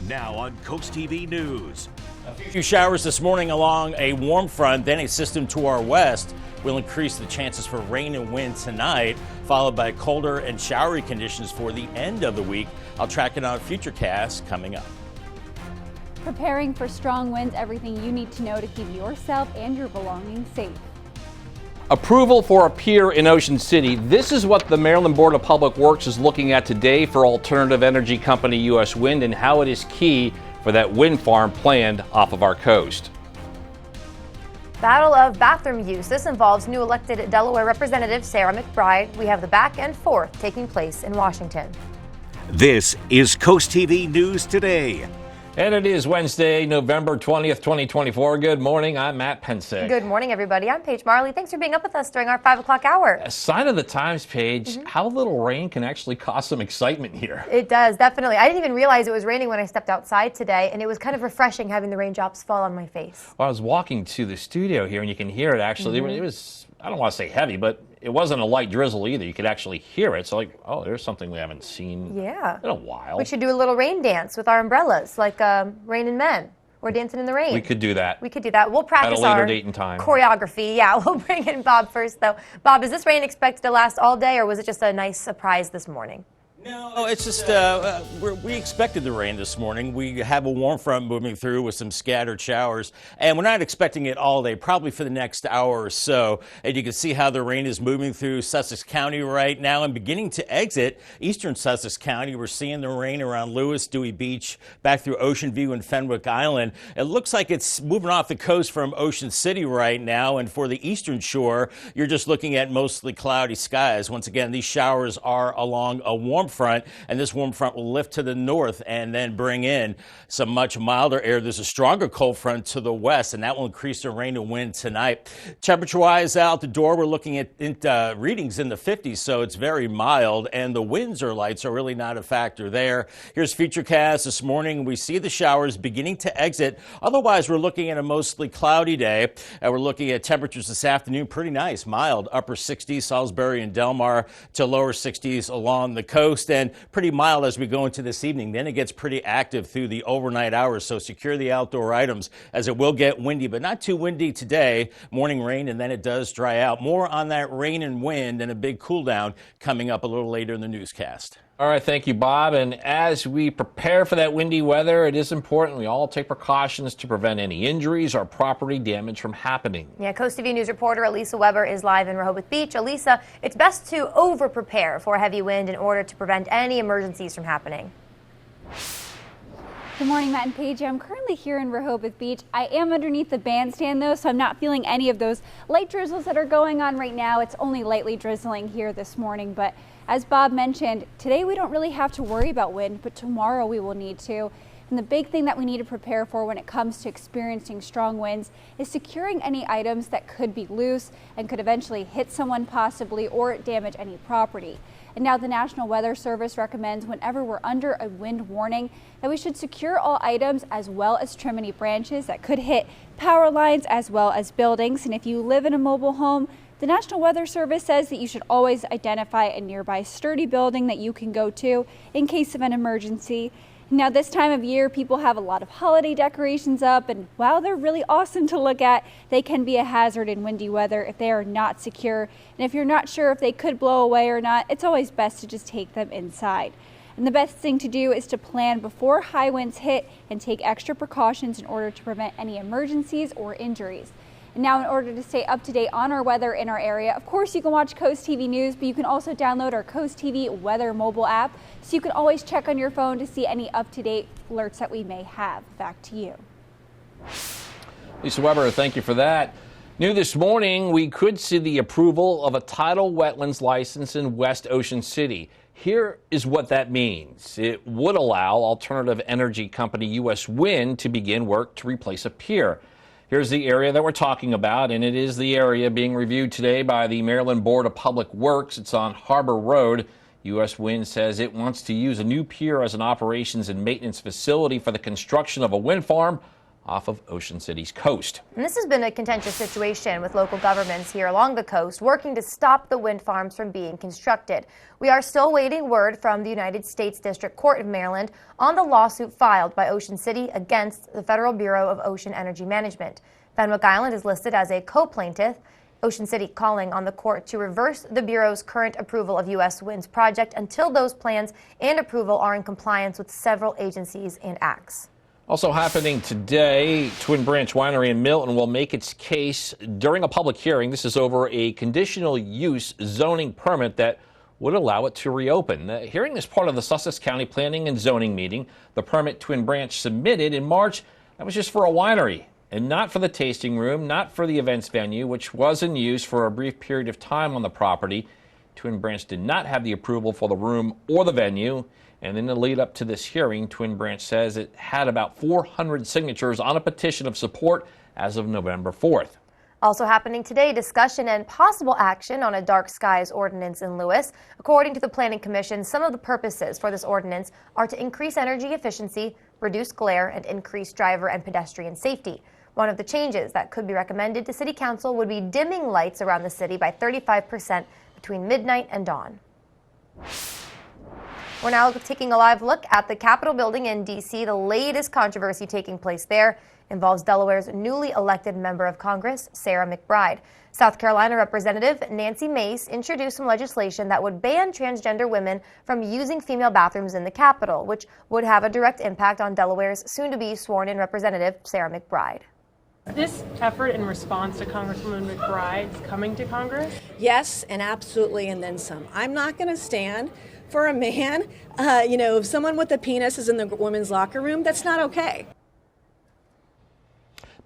Now on CoastTV News. A few showers this morning along a warm front, then a system to our west will increase the chances for rain and wind tonight, followed by colder and showery conditions for the end of the week. I'll track it on Futurecast coming up. Preparing for strong winds, everything you need to know to keep yourself and your belongings safe. Approval for a pier in Ocean City. This is what the Maryland Board of Public Works is looking at today for alternative energy company U.S. Wind and how it is key for that wind farm planned off of our coast. Battle of bathroom use. This involves new elected Delaware Representative Sarah McBride. We have the back and forth taking place in Washington. This is CoastTV News Today. And it is Wednesday, November 20th, 2024. Good morning. I'm Matt Pensick. Good morning, everybody. I'm Paige Marley. Thanks for being up with us during our 5 o'clock hour. A sign of the times, Paige, how little rain can actually cause some excitement here. It does, definitely. I didn't even realize it was raining when I stepped outside today, and it was kind of refreshing having the raindrops fall on my face. Well, I was walking to the studio here, and you can hear it actually. It was, I don't want to say heavy, but it wasn't a light drizzle either. You could actually hear it. So like, oh, there's something we haven't seen in a while. We should do a little rain dance with our umbrellas, like Raining Men or Dancing in the Rain. We could do that. We could do that. We'll practice at a later our date and time. Choreography. Yeah, we'll bring in Bob first, though. Bob, is this rain expected to last all day, or was it just a nice surprise this morning? No, it's just we expected the rain this morning. We have a warm front moving through with some scattered showers, and we're not expecting it all day, probably for the next hour or so. And you can see how the rain is moving through Sussex County right now and beginning to exit eastern Sussex County. We're seeing the rain around Lewis, Dewey Beach, back through Ocean View and Fenwick Island. It looks like it's moving off the coast from Ocean City right now, and for the eastern shore, you're just looking at mostly cloudy skies. Once again, these showers are along a warm front, and this warm front will lift to the north and then bring in some much milder air. There's a stronger cold front to the west, and that will increase the rain and wind tonight. Temperature-wise, out the door, we're looking at readings in the 50s, so it's very mild, and the winds or lights are really not a factor there. Here's Futurecast this morning. We see the showers beginning to exit. Otherwise, we're looking at a mostly cloudy day. We're looking at temperatures this afternoon, pretty nice, mild, upper 60s, Salisbury and Delmarva, to lower 60s along the coast, and pretty mild as we go into this evening. Then it gets pretty active through the overnight hours, so secure the outdoor items as it will get windy, but not too windy today. Morning rain, and then it does dry out. More on that rain and wind and a big cool down coming up a little later in the newscast. All right, thank you, Bob. And as we prepare for that windy weather, it is important we all take precautions to prevent any injuries or property damage from happening. Yeah, CoastTV News reporter Elisa Weber is live in Rehoboth Beach. Elisa, it's best to over-prepare for heavy wind in order to prevent any emergencies from happening. Good morning, Matt and Paige. I'm currently here in Rehoboth Beach. I am underneath the bandstand, though, so I'm not feeling any of those light drizzles that are going on right now. It's only lightly drizzling here this morning, but as Bob mentioned, today we don't really have to worry about wind, but tomorrow we will need to. And the big thing that we need to prepare for when it comes to experiencing strong winds is securing any items that could be loose and could eventually hit someone possibly or damage any property. And now the National Weather Service recommends whenever we're under a wind warning that we should secure all items as well as trim any branches that could hit power lines as well as buildings. And if you live in a mobile home, the National Weather Service says that you should always identify a nearby sturdy building that you can go to in case of an emergency. Now, this time of year, people have a lot of holiday decorations up, and while they're really awesome to look at, they can be a hazard in windy weather if they are not secure. And if you're not sure if they could blow away or not, it's always best to just take them inside. And the best thing to do is to plan before high winds hit and take extra precautions in order to prevent any emergencies or injuries. And now, in order to stay up to date on our weather in our area, of course, you can watch CoastTV News, but you can also download our CoastTV Weather mobile app, so you can always check on your phone to see any up-to-date alerts that we may have. Back to you. Lisa Weber, thank you for that. New this morning, we could see the approval of a tidal wetlands license in West Ocean City. Here is what that means. It would allow alternative energy company U.S. Wind to begin work to replace a pier. Here's the area that we're talking about, and it is the area being reviewed today by the Maryland Board of Public Works. It's on Harbor Road. U.S. Wind says it wants to use a new pier as an operations and maintenance facility for the construction of a wind farm off of Ocean City's coast. And this has been a contentious situation with local governments here along the coast working to stop the wind farms from being constructed. We are still waiting word from the United States District Court of Maryland on the lawsuit filed by Ocean City against the Federal Bureau of Ocean Energy Management. Fenwick Island is listed as a co-plaintiff. Ocean City calling on the court to reverse the Bureau's current approval of U.S. Wind's project until those plans and approval are in compliance with several agencies and acts. Also happening today, Twin Branch Winery in Milton will make its case during a public hearing. This is over a conditional use zoning permit that would allow it to reopen. The hearing is part of the Sussex County Planning and Zoning meeting. The permit Twin Branch submitted in March, that was just for a winery and not for the tasting room, not for the events venue, which was in use for a brief period of time on the property. Twin Branch did not have the approval for the room or the venue. And in the lead up to this hearing, Twin Branch says it had about 400 signatures on a petition of support as of November 4th. Also happening today, discussion and possible action on a dark skies ordinance in Lewis. According to the Planning Commission, some of the purposes for this ordinance are to increase energy efficiency, reduce glare, and increase driver and pedestrian safety. One of the changes that could be recommended to City Council would be dimming lights around the city by 35% between midnight and dawn. We're now taking a live look at the Capitol building in D.C. The latest controversy taking place there involves Delaware's newly elected member of Congress, Sarah McBride. South Carolina Representative Nancy Mace introduced some legislation that would ban transgender women from using female bathrooms in the Capitol, which would have a direct impact on Delaware's soon-to-be sworn-in Representative Sarah McBride. This effort in response to Congresswoman McBride's coming to Congress? Yes, and absolutely, and then some. I'm not going to stand for a man, if someone with a penis is in the women's locker room, that's not okay.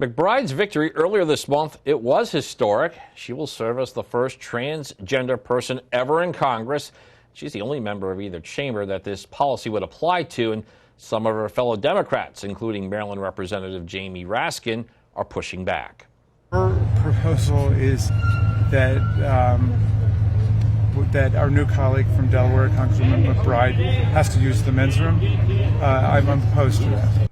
McBride's victory earlier this month, it was historic. She will serve as the first transgender person ever in Congress. She's the only member of either chamber that this policy would apply to, and some of her fellow Democrats, including Maryland Representative Jamie Raskin, are pushing back. Her proposal is that our new colleague from Delaware, Congresswoman McBride, has to use the men's room. I'm opposed to that.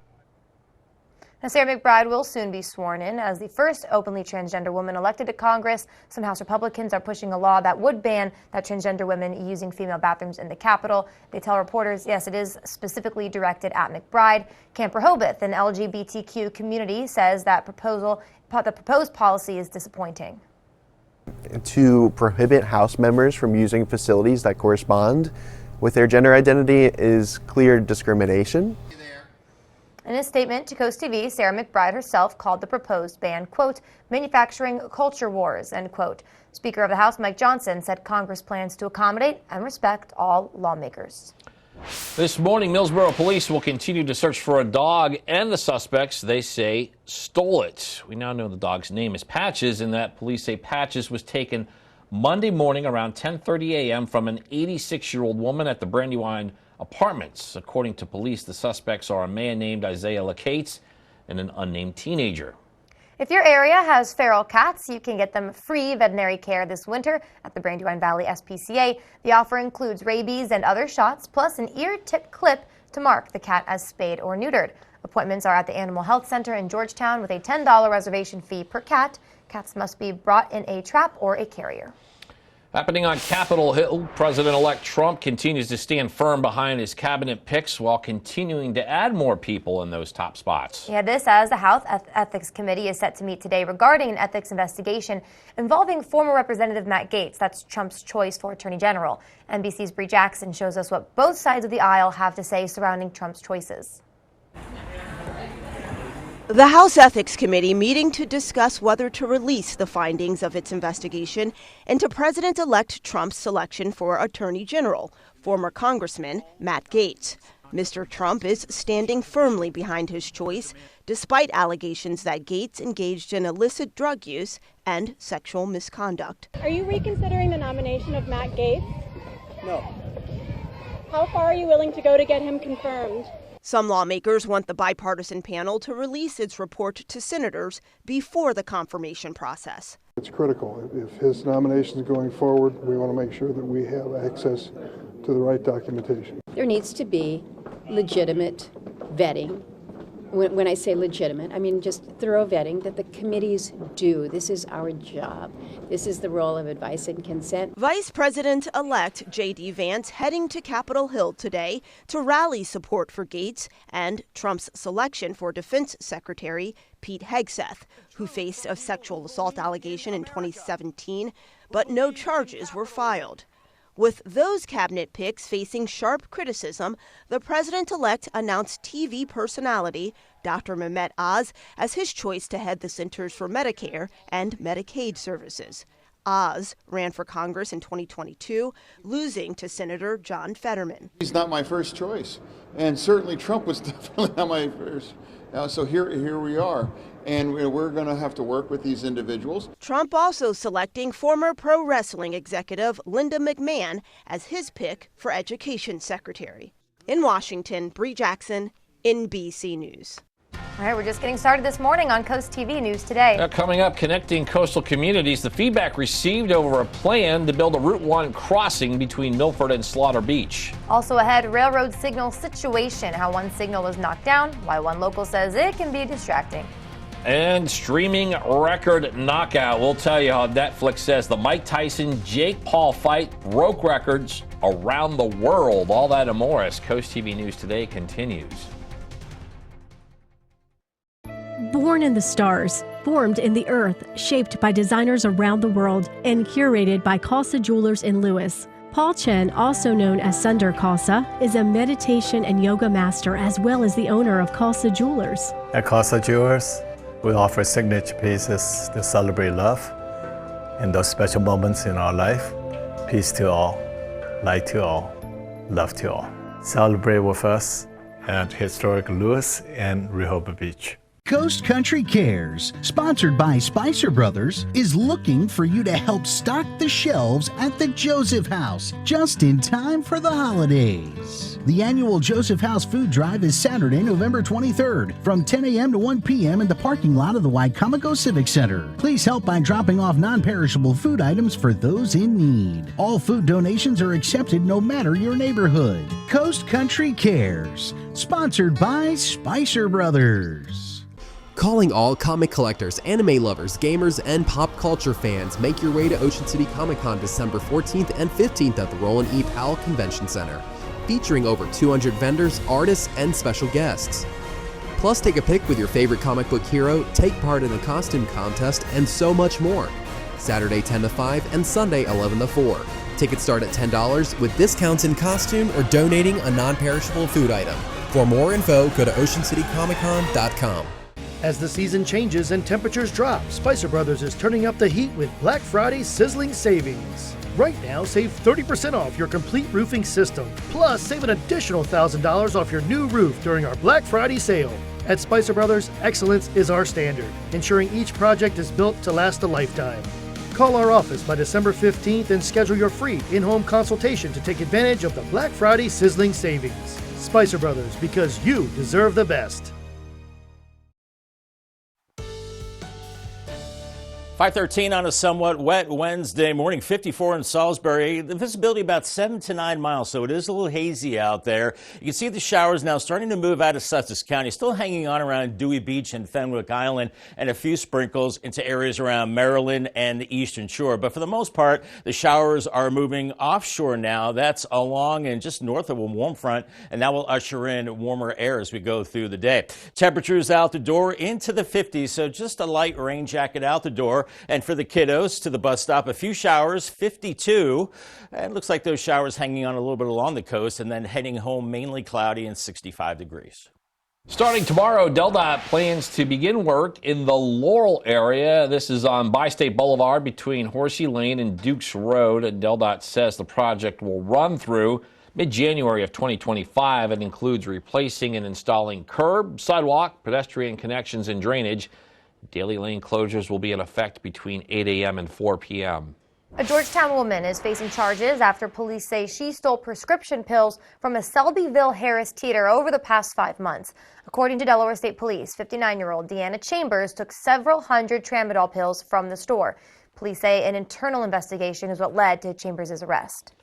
Now, Sarah McBride will soon be sworn in as the first openly transgender woman elected to Congress. Some House Republicans are pushing a law that would ban that transgender women using female bathrooms in the Capitol. They tell reporters, yes, it is specifically directed at McBride. Camp Rehoboth, an LGBTQ community, says that the proposed policy is disappointing. To prohibit House members from using facilities that correspond with their gender identity is clear discrimination. In a statement to CoastTV, Sarah McBride herself called the proposed ban, quote, manufacturing culture wars, end quote. Speaker of the House Mike Johnson said Congress plans to accommodate and respect all lawmakers. This morning, Millsboro police will continue to search for a dog and the suspects they say stole it. We now know the dog's name is Patches, and that police say Patches was taken Monday morning around 10:30 a.m. from an 86-year-old woman at the Brandywine Apartments. According to police, the suspects are a man named Isaiah Lacates and an unnamed teenager. If your area has feral cats, you can get them free veterinary care this winter at the Brandywine Valley SPCA. The offer includes rabies and other shots, plus an ear tip clip to mark the cat as spayed or neutered. Appointments are at the Animal Health Center in Georgetown with a $10 reservation fee per cat. Cats must be brought in a trap or a carrier. Happening on Capitol Hill, President-elect Trump continues to stand firm behind his cabinet picks while continuing to add more people in those top spots. Yeah, this as the House Ethics Committee is set to meet today regarding an ethics investigation involving former Representative Matt Gaetz. That's Trump's choice for Attorney General. NBC's Bree Jackson shows us what both sides of the aisle have to say surrounding Trump's choices. The House Ethics Committee meeting to discuss whether to release the findings of its investigation into President-elect Trump's selection for Attorney General, former Congressman Matt Gaetz. Mr. Trump is standing firmly behind his choice, despite allegations that Gaetz engaged in illicit drug use and sexual misconduct. Are you reconsidering the nomination of Matt Gaetz? No. How far are you willing to go to get him confirmed? Some lawmakers want the bipartisan panel to release its report to senators before the confirmation process. It's critical. If his nomination is going forward, we want to make sure that we have access to the right documentation. There needs to be legitimate vetting when I say legitimate, I mean just thorough vetting that the committees do. This is our job. This is the role of advice and consent. Vice President-elect J.D. Vance heading to Capitol Hill today to rally support for Gates and Trump's selection for Defense Secretary Pete Hegseth, who faced a sexual assault allegation in 2017, but no charges were filed. With those cabinet picks facing sharp criticism, the president-elect announced TV personality Dr. Mehmet Oz as his choice to head the Centers for Medicare and Medicaid Services. Oz ran for Congress in 2022, losing to Senator John Fetterman. He's not my first choice, and certainly Trump was definitely not my first. So here we are. And we're going to have to work with these individuals. Trump also selecting former pro wrestling executive Linda McMahon as his pick for Education Secretary. In Washington, Bree Jackson, NBC News. All right, we're just getting started this morning on Coast TV News Today. Coming up, connecting coastal communities, the feedback received over a plan to build a Route 1 crossing between Milford and Slaughter Beach. Also ahead, railroad signal situation, how one signal was knocked down, why one local says it can be distracting. And streaming record knockout. We'll tell you how Netflix says the Mike Tyson-Jake Paul fight broke records around the world. All that and more as Coast TV News Today continues. Born in the stars, formed in the earth, shaped by designers around the world, and curated by Khalsa Jewelers in Lewis. Paul Chen, also known as Sunder Khalsa, is a meditation and yoga master as well as the owner of Khalsa Jewelers. At Khalsa Jewelers, we offer signature pieces to celebrate love in those special moments in our life. Peace to all, light to all, love to all. Celebrate with us at historic Lewis and Rehoboth Beach. Coast Country Cares, sponsored by Spicer Brothers, is looking for you to help stock the shelves at the Joseph House just in time for the holidays. The annual Joseph House Food Drive is Saturday, November 23rd from 10 a.m. to 1 p.m. in the parking lot of the Wicomico Civic Center. Please help by dropping off non-perishable food items for those in need. All food donations are accepted no matter your neighborhood. Coast Country Cares, sponsored by Spicer Brothers. Calling all comic collectors, anime lovers, gamers, and pop culture fans, make your way to Ocean City Comic Con December 14th and 15th at the Roland E. Powell Convention Center, featuring over 200 vendors, artists, and special guests. Plus, take a pic with your favorite comic book hero, take part in a costume contest, and so much more. Saturday 10 to 5 and Sunday 11 to 4. Tickets start at $10 with discounts in costume or donating a non-perishable food item. For more info, go to oceancitycomiccon.com. As the season changes and temperatures drop, Spicer Brothers is turning up the heat with Black Friday sizzling savings. Right now, save 30% off your complete roofing system. Plus, save an additional $1,000 off your new roof during our Black Friday sale. At Spicer Brothers, excellence is our standard, ensuring each project is built to last a lifetime. Call our office by December 15th and schedule your free in-home consultation to take advantage of the Black Friday sizzling savings. Spicer Brothers, because you deserve the best. 5:13 on a somewhat wet Wednesday morning, 54 in Salisbury. The visibility about 7 to 9 miles, so it is a little hazy out there. You can see the showers now starting to move out of Sussex County, still hanging on around Dewey Beach and Fenwick Island, and a few sprinkles into areas around Maryland and the Eastern Shore. But for the most part, the showers are moving offshore now. That's along and just north of a warm front, and that will usher in warmer air as we go through the day. Temperatures out the door into the 50s, so just a light rain jacket out the door. And for the kiddos to the bus stop, a few showers, 52. And it looks like those showers hanging on a little bit along the coast and then heading home mainly cloudy and 65 degrees. Starting tomorrow, DelDOT plans to begin work in the Laurel area. This is on Bi-State Boulevard between Horsey Lane and Dukes Road. And DelDOT says the project will run through mid-January of 2025. It includes replacing and installing curb, sidewalk, pedestrian connections, and drainage. Daily lane closures will be in effect between 8 a.m. and 4 p.m. A Georgetown woman is facing charges after police say she stole prescription pills from a Selbyville Harris Teeter over the past 5 months. According to Delaware State Police, 59-year-old Deanna Chambers took several hundred tramadol pills from the store. Police say an internal investigation is what led to Chambers' arrest.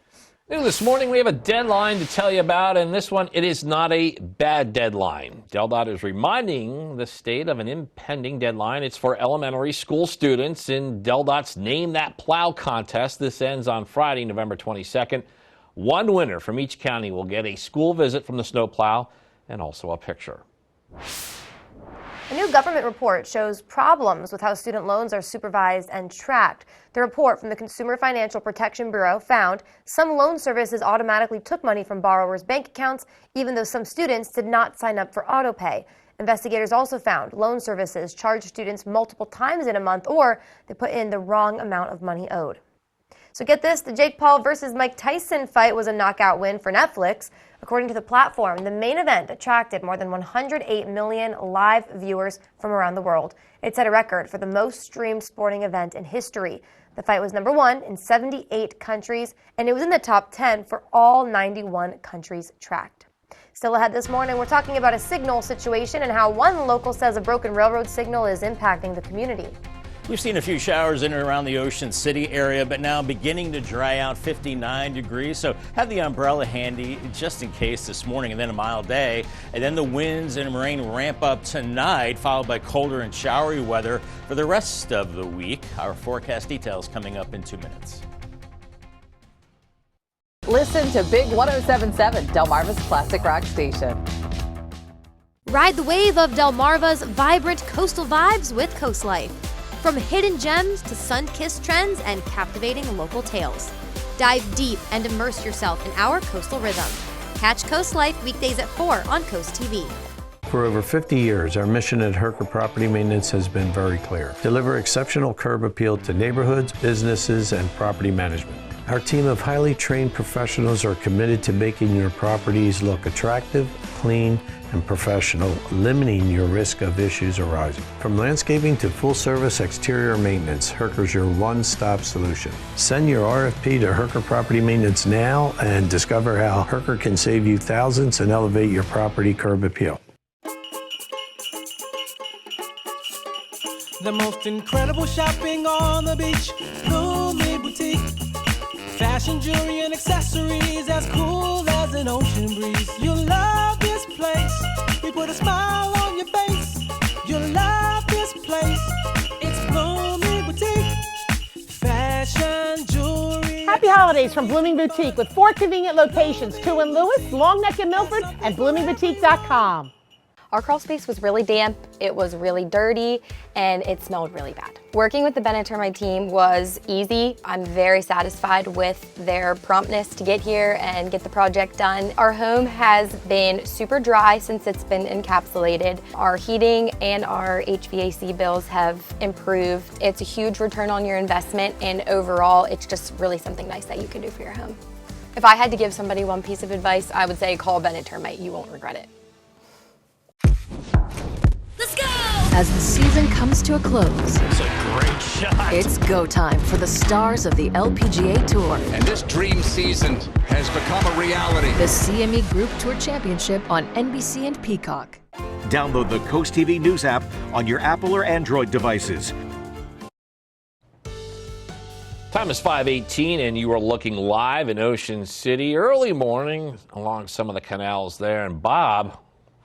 New this morning, we have a deadline to tell you about, and this one, it is not a bad deadline. DelDOT is reminding the state of an impending deadline. It's for elementary school students in DelDOT's Name That Plow contest. This ends on Friday, November 22nd. One winner from each county will get a school visit from the snowplow and also a picture. A new government report shows problems with how student loans are supervised and tracked. The report from the Consumer Financial Protection Bureau found some loan services automatically took money from borrowers' bank accounts, even though some students did not sign up for auto pay. Investigators also found loan services charged students multiple times in a month, or they put in the wrong amount of money owed. So get this, the Jake Paul versus Mike Tyson fight was a knockout win for Netflix. According to the platform, the main event attracted more than 108 million live viewers from around the world. It set a record for the most streamed sporting event in history. The fight was #1 in 78 countries, and it was in the top 10 for all 91 countries tracked. Still ahead this morning, we're talking about a signal situation and how one local says a broken railroad signal is impacting the community. We've seen a few showers in and around the Ocean City area, but now beginning to dry out, 59 degrees. So have the umbrella handy just in case this morning, and then a mild day. And then the winds and rain ramp up tonight, followed by colder and showery weather for the rest of the week. Our forecast details coming up in 2 minutes. Listen to Big 107.7, Delmarva's classic rock station. Ride the wave of Delmarva's vibrant coastal vibes with Coast Life. From hidden gems to sun-kissed trends and captivating local tales. Dive deep and immerse yourself in our coastal rhythm. Catch Coast Life weekdays at 4 on CoastTV. For over 50 years, our mission at Herker Property Maintenance has been very clear. Deliver exceptional curb appeal to neighborhoods, businesses, and property management. Our team of highly trained professionals are committed to making your properties look attractive, clean, and professional, limiting your risk of issues arising. From landscaping to full-service exterior maintenance, Herker's your one-stop solution. Send your RFP to Herker Property Maintenance now and discover how Herker can save you thousands and elevate your property curb appeal. The most incredible shopping on the beach, Blooming Boutique. Fashion, jewelry, and accessories as cool as an ocean breeze. You'll love this place. We put a smile on your face. You'll love this place. It's Blooming Boutique. Fashion, jewelry. Happy holidays from Blooming Boutique with 4 convenient locations, 2 in Lewis, Long Neck in Milford, and bloomingboutique.com. Our crawl space was really damp, it was really dirty, and it smelled really bad. Working with the Bennett Termite team was easy. I'm very satisfied with their promptness to get here and get the project done. Our home has been super dry since it's been encapsulated. Our heating and our HVAC bills have improved. It's a huge return on your investment, and overall, it's just really something nice that you can do for your home. If I had to give somebody one piece of advice, I would say call Bennett Termite. You won't regret it. Let's go! As the season comes to a close, it's a great shot. It's go time for the stars of the LPGA Tour. And this dream season has become a reality. The CME Group Tour Championship on NBC and Peacock. Download the Coast TV News app on your Apple or Android devices. Time is 5:18, and you are looking live in Ocean City early morning along some of the canals there. And Bob,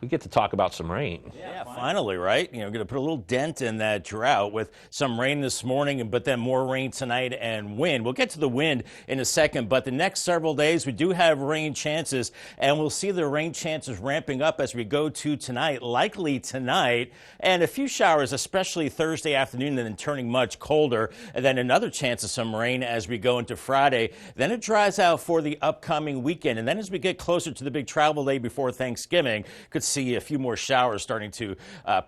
we get to talk about some rain. Yeah, finally, right? You know, going to put a little dent in that drought with some rain this morning, but then more rain tonight and wind. We'll get to the wind in a second, but the next several days we do have rain chances, and we'll see the rain chances ramping up as we go to tonight, likely tonight, and a few showers, especially Thursday afternoon, and then turning much colder, and then another chance of some rain as we go into Friday. Then it dries out for the upcoming weekend, and then as we get closer to the big travel day before Thanksgiving, could see a few more showers starting to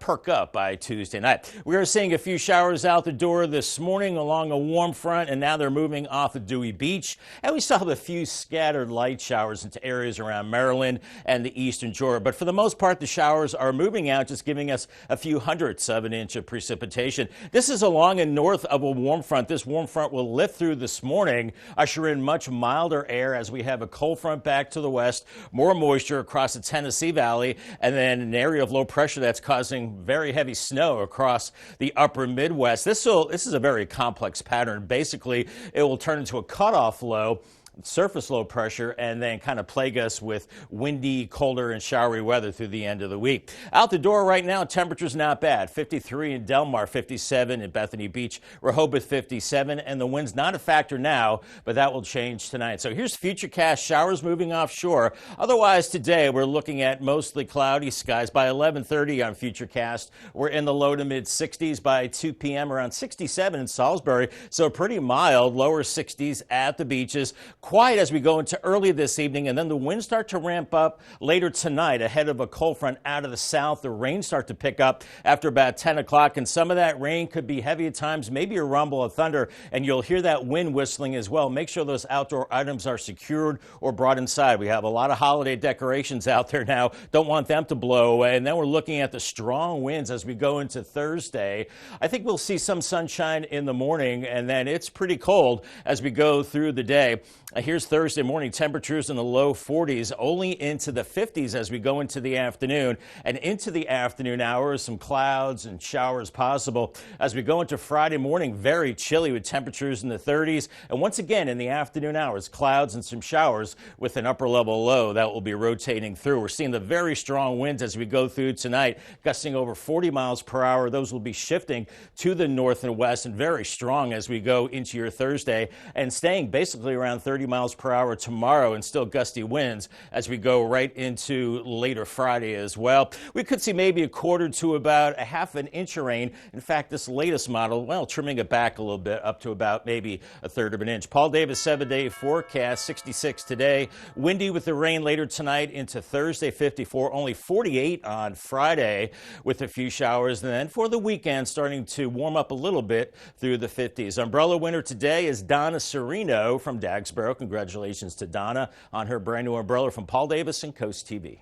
perk up by Tuesday night. We are seeing a few showers out the door this morning along a warm front, and now they're moving off the Dewey Beach. And we still have a few scattered light showers into areas around Maryland and the eastern Georgia. But for the most part, the showers are moving out, just giving us a few hundredths of an inch of precipitation. This is along and north of a warm front. This warm front will lift through this morning, usher in much milder air as we have a cold front back to the west, more moisture across the Tennessee Valley, and then an area of low pressure that's causing very heavy snow across the upper Midwest. This is a very complex pattern. Basically, it will turn into a cutoff low surface low pressure and then kind of plague us with windy, colder, and showery weather through the end of the week. Out the door right now, temperatures not bad. 53 in Delmarva, 57 in Bethany Beach, Rehoboth 57, and the wind's not a factor now, but that will change tonight. So here's Futurecast showers moving offshore. Otherwise today, we're looking at mostly cloudy skies. By 11:30 on Futurecast, we're in the low to mid 60s. By 2 p.m. around 67 in Salisbury, so pretty mild, lower 60s at the beaches. Quiet as we go into early this evening, and then the winds start to ramp up later tonight ahead of a cold front out of the south. The rain start to pick up after about 10 o'clock, and some of that rain could be heavy at times, maybe a rumble of thunder, and you'll hear that wind whistling as well. Make sure those outdoor items are secured or brought inside. We have a lot of holiday decorations out there now. Don't want them to blow away. And then we're looking at the strong winds as we go into Thursday. I think we'll see some sunshine in the morning, and then it's pretty cold as we go through the day. Here's Thursday morning, temperatures in the low 40s, only into the 50s as we go into the afternoon. And into the afternoon hours, some clouds and showers possible. As we go into Friday morning, very chilly with temperatures in the 30s. And once again, in the afternoon hours, clouds and some showers with an upper level low that will be rotating through. We're seeing the very strong winds as we go through tonight, gusting over 40 miles per hour. Those will be shifting to the north and west and very strong as we go into your Thursday, and staying basically around 30 miles per hour tomorrow, and still gusty winds as we go right into later Friday as well. We could see maybe a quarter to about a half an inch of rain. In fact, this latest model, well, trimming it back a little bit up to about maybe a third of an inch. Paul Davis 7-day forecast, 66 today. Windy with the rain later tonight into Thursday, 54, only 48 on Friday with a few showers. And then for the weekend, starting to warm up a little bit through the 50s. Umbrella winner today is Donna Serino from Dagsboro. Congratulations to Donna on her brand new umbrella from Paul Davis and Coast TV.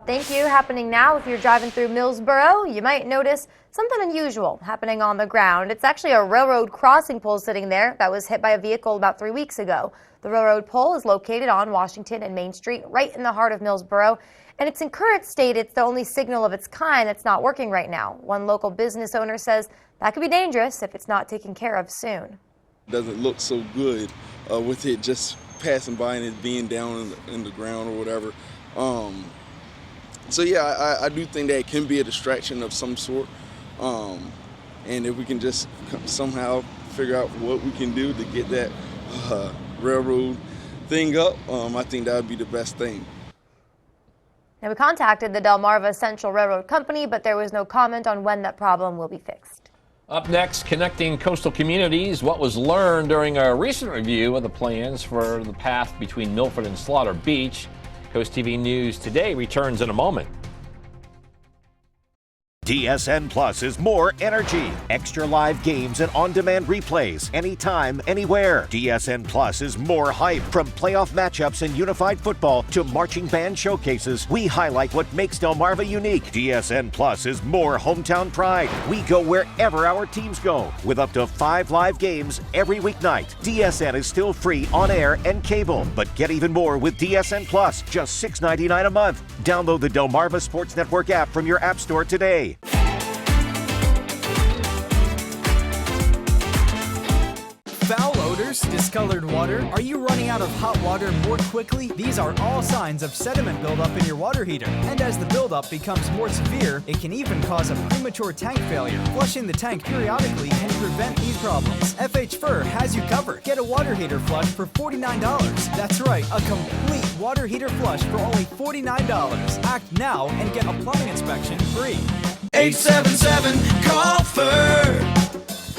Thank you. Happening now, if you're driving through Millsboro, you might notice something unusual happening on the ground. It's actually a railroad crossing pole sitting there that was hit by a vehicle about 3 weeks ago. The railroad pole is located on Washington and Main Street, right in the heart of Millsboro, and it's in current state. It's the only signal of its kind that's not working right now. One local business owner says that could be dangerous if it's not taken care of soon. It doesn't look so good with it just passing by and it being down in the ground or whatever. So yeah, I do think that it can be a distraction of some sort. And if we can just somehow figure out what we can do to get that railroad thing up, I think that would be the best thing. Now, we contacted the Delmarva Central Railroad Company, but there was no comment on when that problem will be fixed. Up next, connecting coastal communities, what was learned during a recent review of the plans for the path between Milford and Slaughter Beach. Coast TV News Today returns in a moment. DSN Plus is more energy, extra live games and on-demand replays anytime, anywhere. DSN Plus is more hype. From playoff matchups in unified football to marching band showcases, we highlight what makes Delmarva unique. DSN Plus is more hometown pride. We go wherever our teams go with up to 5 live games every weeknight. DSN is still free on air and cable, but get even more with DSN Plus, just $6.99 a month. Download the Delmarva Sports Network app from your app store today. Foul odors, discolored water. Are you running out of hot water more quickly? These are all signs of sediment buildup in your water heater. And as the buildup becomes more severe, it can even cause a premature tank failure. Flushing the tank periodically can prevent these problems. FH Fur has you covered. Get a water heater flush for $49. That's right, a complete water heater flush for only $49. Act now and get a plumbing inspection free. 877-CALL-FUR.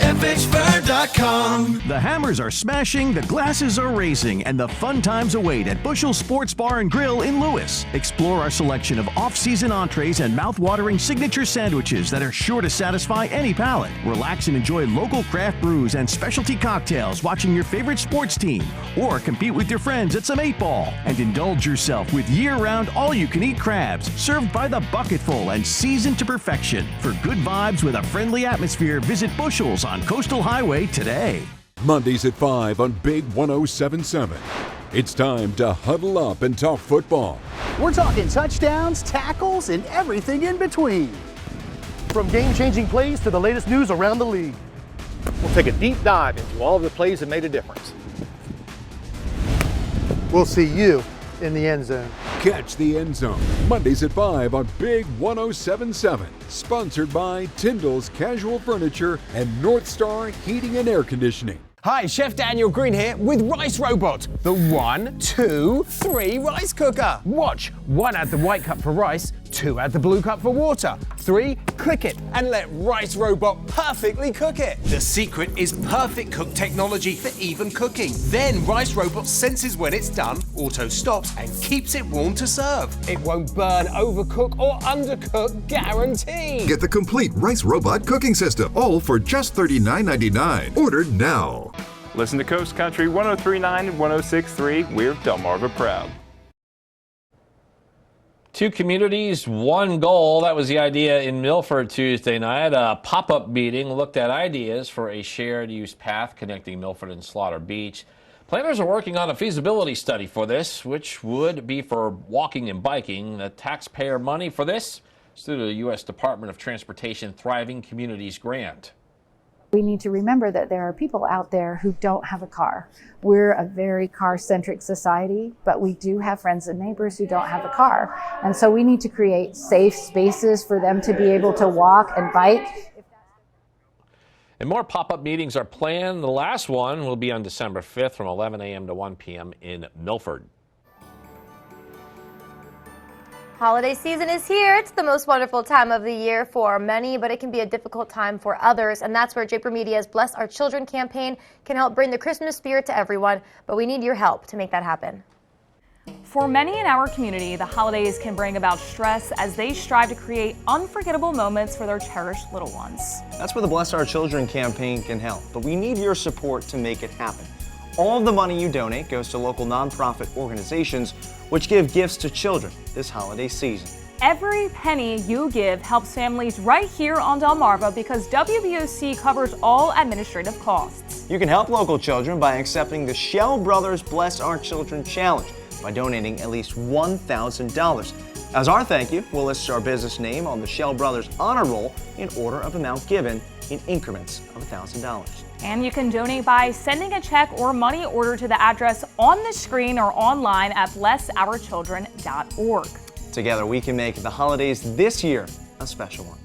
FHFur.com. The hammers are smashing, the glasses are raising, and the fun times await at Bushel Sports Bar and Grill in Lewis. Explore our selection of off-season entrees and mouth-watering signature sandwiches that are sure to satisfy any palate. Relax and enjoy local craft brews and specialty cocktails watching your favorite sports team, or compete with your friends at some 8-ball. And indulge yourself with year-round all-you-can-eat crabs served by the bucketful and seasoned to perfection. For good vibes with a friendly atmosphere, visit Bushel's on Coastal Highway today. Mondays at 5 on Big 107.7. It's time to huddle up and talk football. We're talking touchdowns, tackles, and everything in between. From game-changing plays to the latest news around the league. We'll take a deep dive into all of the plays that made a difference. We'll see you in the end zone. Catch the End Zone Mondays at 5 on Big 107.7. Sponsored by Tyndall's Casual Furniture and North Star Heating and Air Conditioning. Hi, Chef Daniel Green here with Rice Robot, the 1, 2, 3 rice cooker. Watch, 1 add the white cup for rice, 2 add the blue cup for water, 3 click it and let Rice Robot perfectly cook it. The secret is perfect cook technology for even cooking. Then Rice Robot senses when it's done, auto stops and keeps it warm to serve. It won't burn, overcook or undercook, guaranteed. Get the complete Rice Robot cooking system, all for just $39.99. Ordered now. Listen to Coast Country 103.9 and 106.3. We're Delmarva proud. 2 communities, 1 goal. That was the idea in Milford Tuesday night. A pop-up meeting looked at ideas for a shared use path connecting Milford and Slaughter Beach. Planners are working on a feasibility study for this, which would be for walking and biking. The taxpayer money for this is through the U.S. Department of Transportation Thriving Communities Grant. We need to remember that there are people out there who don't have a car. We're a very car-centric society, but we do have friends and neighbors who don't have a car. And so we need to create safe spaces for them to be able to walk and bike. And more pop-up meetings are planned. The last one will be on December 5th from 11 a.m. to 1 p.m. in Milford. Holiday season is here. It's the most wonderful time of the year for many, but it can be a difficult time for others. And that's where Draper Media's Bless Our Children campaign can help bring the Christmas spirit to everyone. But we need your help to make that happen. For many in our community, the holidays can bring about stress as they strive to create unforgettable moments for their cherished little ones. That's where the Bless Our Children campaign can help, but we need your support to make it happen. All of the money you donate goes to local nonprofit organizations which give gifts to children this holiday season. Every penny you give helps families right here on Delmarva because WBOC covers all administrative costs. You can help local children by accepting the Shell Brothers Bless Our Children Challenge by donating at least $1,000. As our thank you, we'll list our business name on the Shell Brothers Honor Roll in order of amount given in increments of $1,000. And you can donate by sending a check or money order to the address on the screen or online at blessourchildren.org. Together we can make the holidays this year a special one.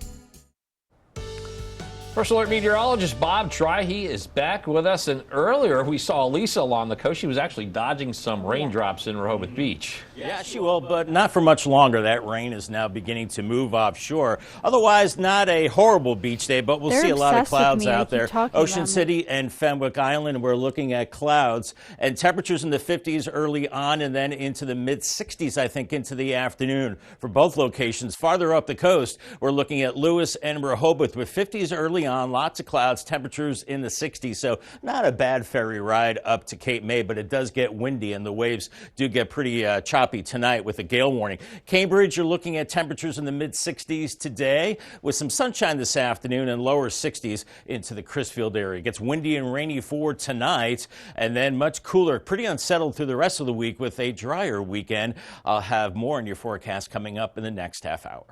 First Alert meteorologist Bob Trihey is back with us, and earlier we saw Lisa along the coast. She was actually dodging some raindrops in Rehoboth Beach. Yeah, she will, but not for much longer. That rain is now beginning to move offshore. Otherwise, not a horrible beach day, but we'll see a lot of clouds out there. Ocean City and Fenwick Island, we're looking at clouds and temperatures in the 50s early on and then into the mid-60s, I think, into the afternoon for both locations. Farther up the coast, we're looking at Lewis and Rehoboth with 50s early on, lots of clouds, temperatures in the 60s. So not a bad ferry ride up to Cape May, but it does get windy and the waves do get pretty choppy tonight with a gale warning. Cambridge, you're looking at temperatures in the mid-60s today with some sunshine this afternoon and lower 60s into the Crisfield area. It gets windy and rainy for tonight and then much cooler, pretty unsettled through the rest of the week with a drier weekend. I'll have more in your forecast coming up in the next half hour.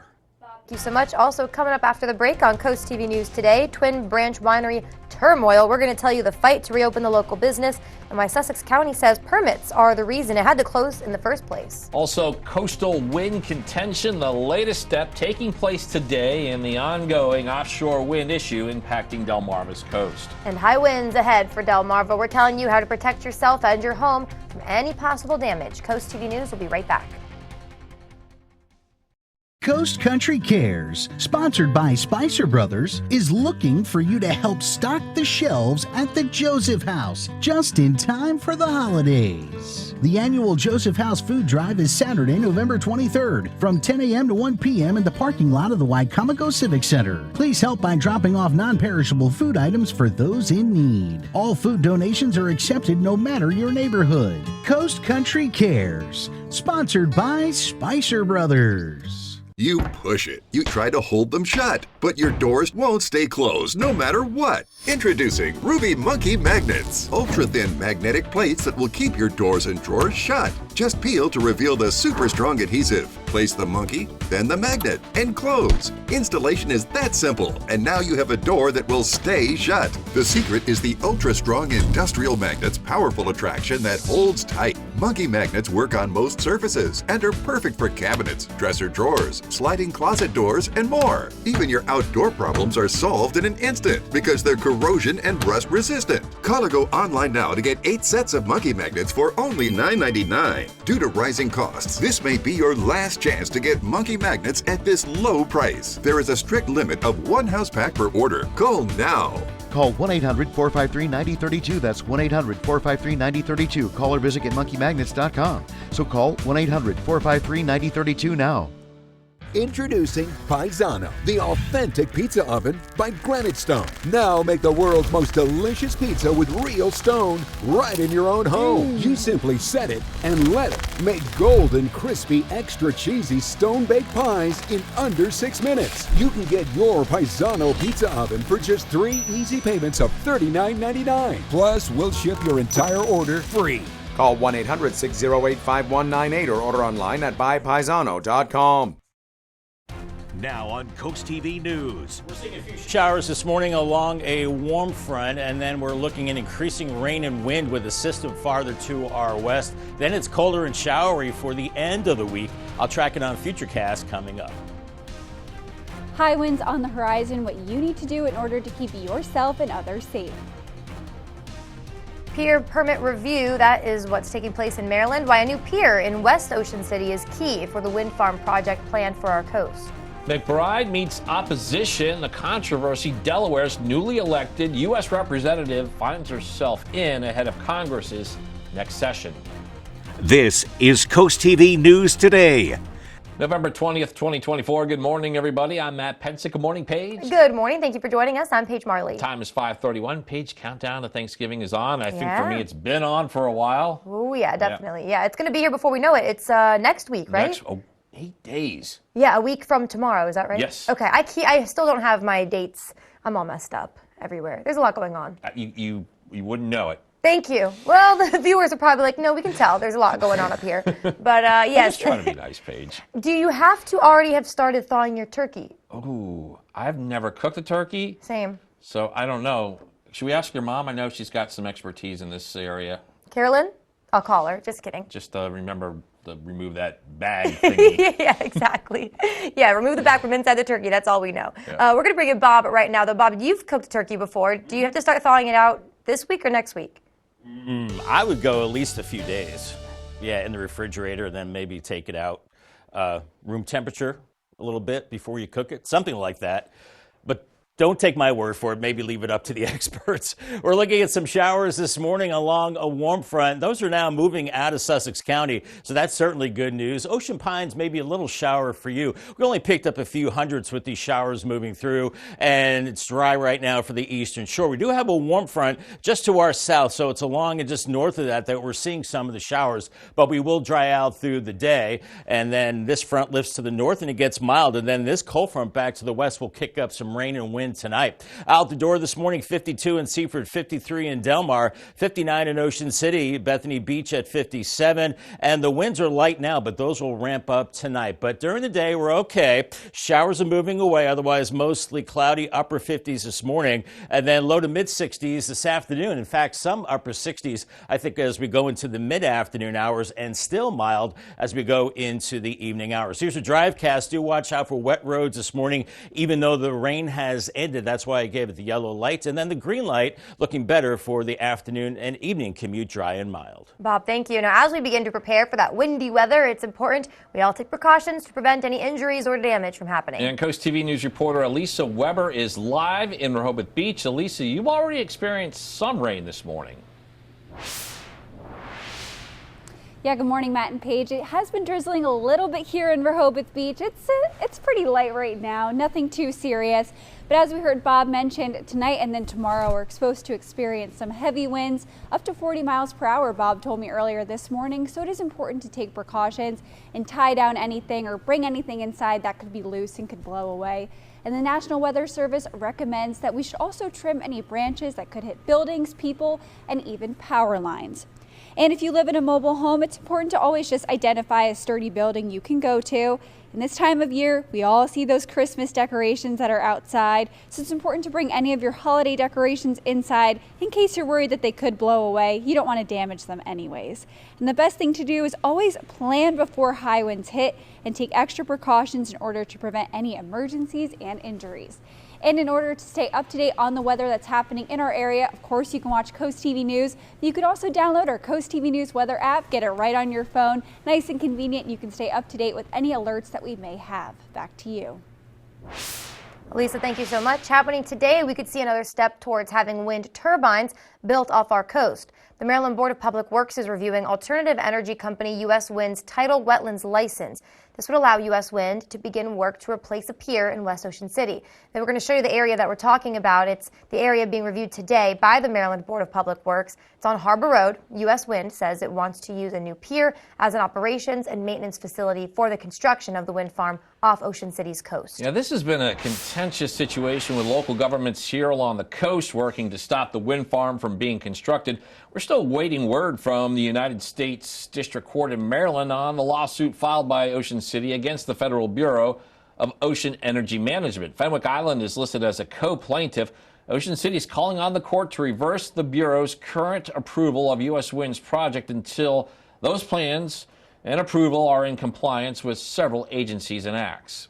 Thank you so much. Also coming up after the break on Coast TV News today, Twin Branch Winery turmoil. We're going to tell you the fight to reopen the local business and why Sussex County says permits are the reason it had to close in the first place. Also, coastal wind contention, the latest step taking place today in the ongoing offshore wind issue impacting Delmarva's coast. And high winds ahead for Delmarva. We're telling you how to protect yourself and your home from any possible damage. Coast TV News will be right back. Coast Country Cares, sponsored by Spicer Brothers, is looking for you to help stock the shelves at the Joseph House just in time for the holidays. The annual Joseph House Food Drive is Saturday, November 23rd from 10 a.m. to 1 p.m. in the parking lot of the Wicomico Civic Center. Please help by dropping off non-perishable food items for those in need. All food donations are accepted no matter your neighborhood. Coast Country Cares, sponsored by Spicer Brothers. You push it. You try to hold them shut, but your doors won't stay closed no matter what. Introducing Ruby Monkey Magnets. Ultra-thin magnetic plates that will keep your doors and drawers shut. Just peel to reveal the super strong adhesive. Place the monkey, then the magnet, and close. Installation is that simple, and now you have a door that will stay shut. The secret is the ultra-strong industrial magnet's powerful attraction that holds tight. Monkey magnets work on most surfaces and are perfect for cabinets, dresser drawers, sliding closet doors, and more. Even your outdoor problems are solved in an instant because they're corrosion and rust resistant. Call or go online now to get 8 sets of monkey magnets for only $9.99. Due to rising costs, this may be your last chance to get monkey magnets at this low price. There is a strict limit of 1 house pack per order. Call now. Call 1-800-453-9032. That's 1-800-453-9032. Call or visit GetMonkeyMagnets.com. So call 1-800-453-9032 now. Introducing Paisano, the authentic pizza oven by Granite Stone. Now make the world's most delicious pizza with real stone right in your own home. You simply set it and let it make golden, crispy, extra cheesy stone-baked pies in under 6 minutes. You can get your Paisano pizza oven for just 3 easy payments of $39.99. Plus, we'll ship your entire order free. Call 1-800-608-5198 or order online at buypaisano.com. Now on CoastTV News. We're seeing a few showers this morning along a warm front, and then we're looking at increasing rain and wind with a system farther to our west. Then it's colder and showery for the end of the week. I'll track it on Futurecast coming up. High winds on the horizon, what you need to do in order to keep yourself and others safe. Pier permit review, that is what's taking place in Maryland. Why a new pier in West Ocean City is key for the wind farm project planned for our coast. McBride meets opposition. The controversy: Delaware's newly elected U.S. representative finds herself in ahead of Congress's next session. This is CoastTV News Today. November 20th, 2024. Good morning, everybody. I'm Matt Pensick. Good morning, Paige. Good morning. Thank you for joining us. I'm Paige Marley. Time is 5:31. Paige, countdown to Thanksgiving is on. I think for me it's been on for a while. Oh, yeah, definitely. Yeah, it's going to be here before we know it. It's next week, right? 8 days. Yeah, a week from tomorrow. Is that right? Yes. Okay, I still don't have my dates. I'm all messed up everywhere. There's a lot going on. You wouldn't know it. Thank you. Well, the viewers are probably like, no, we can tell. There's a lot going on up here. But yes. I'm just trying to be nice, Paige. Do you have to already have started thawing your turkey? Ooh, I've never cooked a turkey. Same. So I don't know. Should we ask your mom? I know she's got some expertise in this area. Carolyn? I'll call her. Just kidding. Just remember to remove that bag thingy. Yeah, exactly. Yeah, remove the back from inside the turkey. That's all we know. Yeah. We're going to bring in Bob right now. Though, Bob, you've cooked turkey before. Do you have to start thawing it out this week or next week? I would go at least a few days. Yeah, in the refrigerator, then maybe take it out. Room temperature a little bit before you cook it. Something like that. But don't take my word for it. Maybe leave it up to the experts. We're looking at some showers this morning along a warm front. Those are now moving out of Sussex County, so that's certainly good news. Ocean Pines may be a little shower for you. We only picked up a few hundreds with these showers moving through, and it's dry right now for the eastern shore. We do have a warm front just to our south, so it's along and just north of that we're seeing some of the showers, but we will dry out through the day, and then this front lifts to the north and it gets mild, and then this cold front back to the west will kick up some rain and wind tonight. Out the door this morning, 52 in Seaford, 53 in Delmar, 59 in Ocean City, Bethany Beach at 57, and the winds are light now, but those will ramp up tonight. But during the day, we're okay. Showers are moving away, otherwise mostly cloudy, upper 50s this morning, and then low to mid 60s this afternoon. In fact, some upper 60s, I think, as we go into the mid-afternoon hours, and still mild as we go into the evening hours. Here's a drivecast. Do watch out for wet roads this morning, even though the rain has ended. That's why I gave it the yellow light. And then the green light looking better for the afternoon and evening commute, dry and mild. Bob, thank you. Now, as we begin to prepare for that windy weather, it's important we all take precautions to prevent any injuries or damage from happening. And Coast TV News reporter Elisa Weber is live in Rehoboth Beach. Elisa, you've already experienced some rain this morning. Yeah, good morning, Matt and Paige. It has been drizzling a little bit here in Rehoboth Beach. It's pretty light right now, nothing too serious. But as we heard Bob mention, tonight and then tomorrow we're supposed to experience some heavy winds up to 40 miles per hour, Bob told me earlier this morning. So it is important to take precautions and tie down anything or bring anything inside that could be loose and could blow away. And the National Weather Service recommends that we should also trim any branches that could hit buildings, people, and even power lines. And if you live in a mobile home, it's important to always just identify a sturdy building you can go to. And this time of year, we all see those Christmas decorations that are outside, so it's important to bring any of your holiday decorations inside in case you're worried that they could blow away. You don't want to damage them anyways. And the best thing to do is always plan before high winds hit and take extra precautions in order to prevent any emergencies and injuries. And in order to stay up to date on the weather that's happening in our area, of course, you can watch Coast TV News. You could also download our Coast TV News weather app, get it right on your phone. Nice and convenient. You can stay up to date with any alerts that we may have. Back to you. Lisa, thank you so much. Happening today, we could see another step towards having wind turbines built off our coast. The Maryland Board of Public Works is reviewing alternative energy company U.S. Wind's tidal wetlands license. This would allow U.S. Wind to begin work to replace a pier in West Ocean City. Then we're going to show you the area that we're talking about. It's the area being reviewed today by the Maryland Board of Public Works. It's on Harbor Road. U.S. Wind says it wants to use a new pier as an operations and maintenance facility for the construction of the wind farm off Ocean City's coast. Yeah, this has been a contentious situation with local governments here along the coast working to stop the wind farm from being constructed. We're still waiting word from the United States District Court in Maryland on the lawsuit filed by Ocean City against the Federal Bureau of Ocean Energy Management. Fenwick Island is listed as a co-plaintiff. Ocean City is calling on the court to reverse the Bureau's current approval of U.S. Wind's project until those plans and approval are in compliance with several agencies and acts.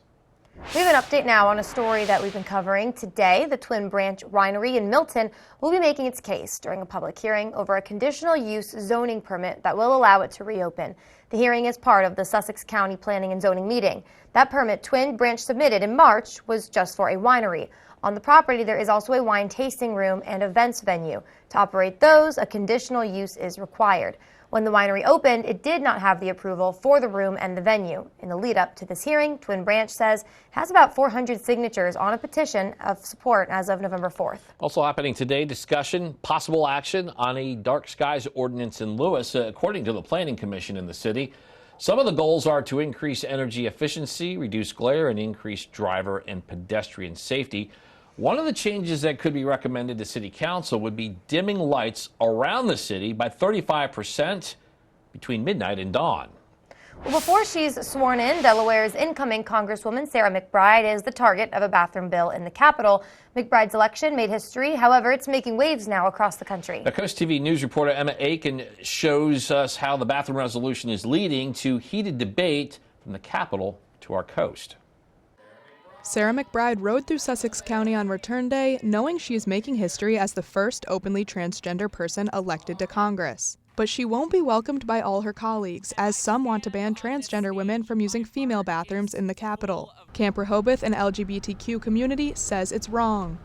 We have an update now on a story that we've been covering today. The Twin Branch Winery in Milton will be making its case during a public hearing over a conditional use zoning permit that will allow it to reopen. The hearing is part of the Sussex County Planning and Zoning meeting. That permit Twin Branch submitted in March was just for a winery. On the property, there is also a wine tasting room and events venue. To operate those, a conditional use is required. When the winery opened, it did not have the approval for the room and the venue. In the lead up to this hearing, Twin Branch says it has about 400 signatures on a petition of support as of November 4th. Also happening today, discussion, possible action on a dark skies ordinance in Lewis, according to the Planning Commission in the city. Some of the goals are to increase energy efficiency, reduce glare, and increase driver and pedestrian safety. One of the changes that could be recommended to City Council would be dimming lights around the city by 35% between midnight and dawn. Well, before she's sworn in, Delaware's incoming Congresswoman Sarah McBride is the target of a bathroom bill in the Capitol. McBride's election made history. However, it's making waves now across the country. The Coast TV news reporter Emma Aiken shows us how the bathroom resolution is leading to heated debate from the Capitol to our coast. Sarah McBride rode through Sussex County on Return Day, knowing she is making history as the first openly transgender person elected to Congress. But she won't be welcomed by all her colleagues, as some want to ban transgender women from using female bathrooms in the Capitol. Camp Rehoboth and LGBTQ community says it's wrong.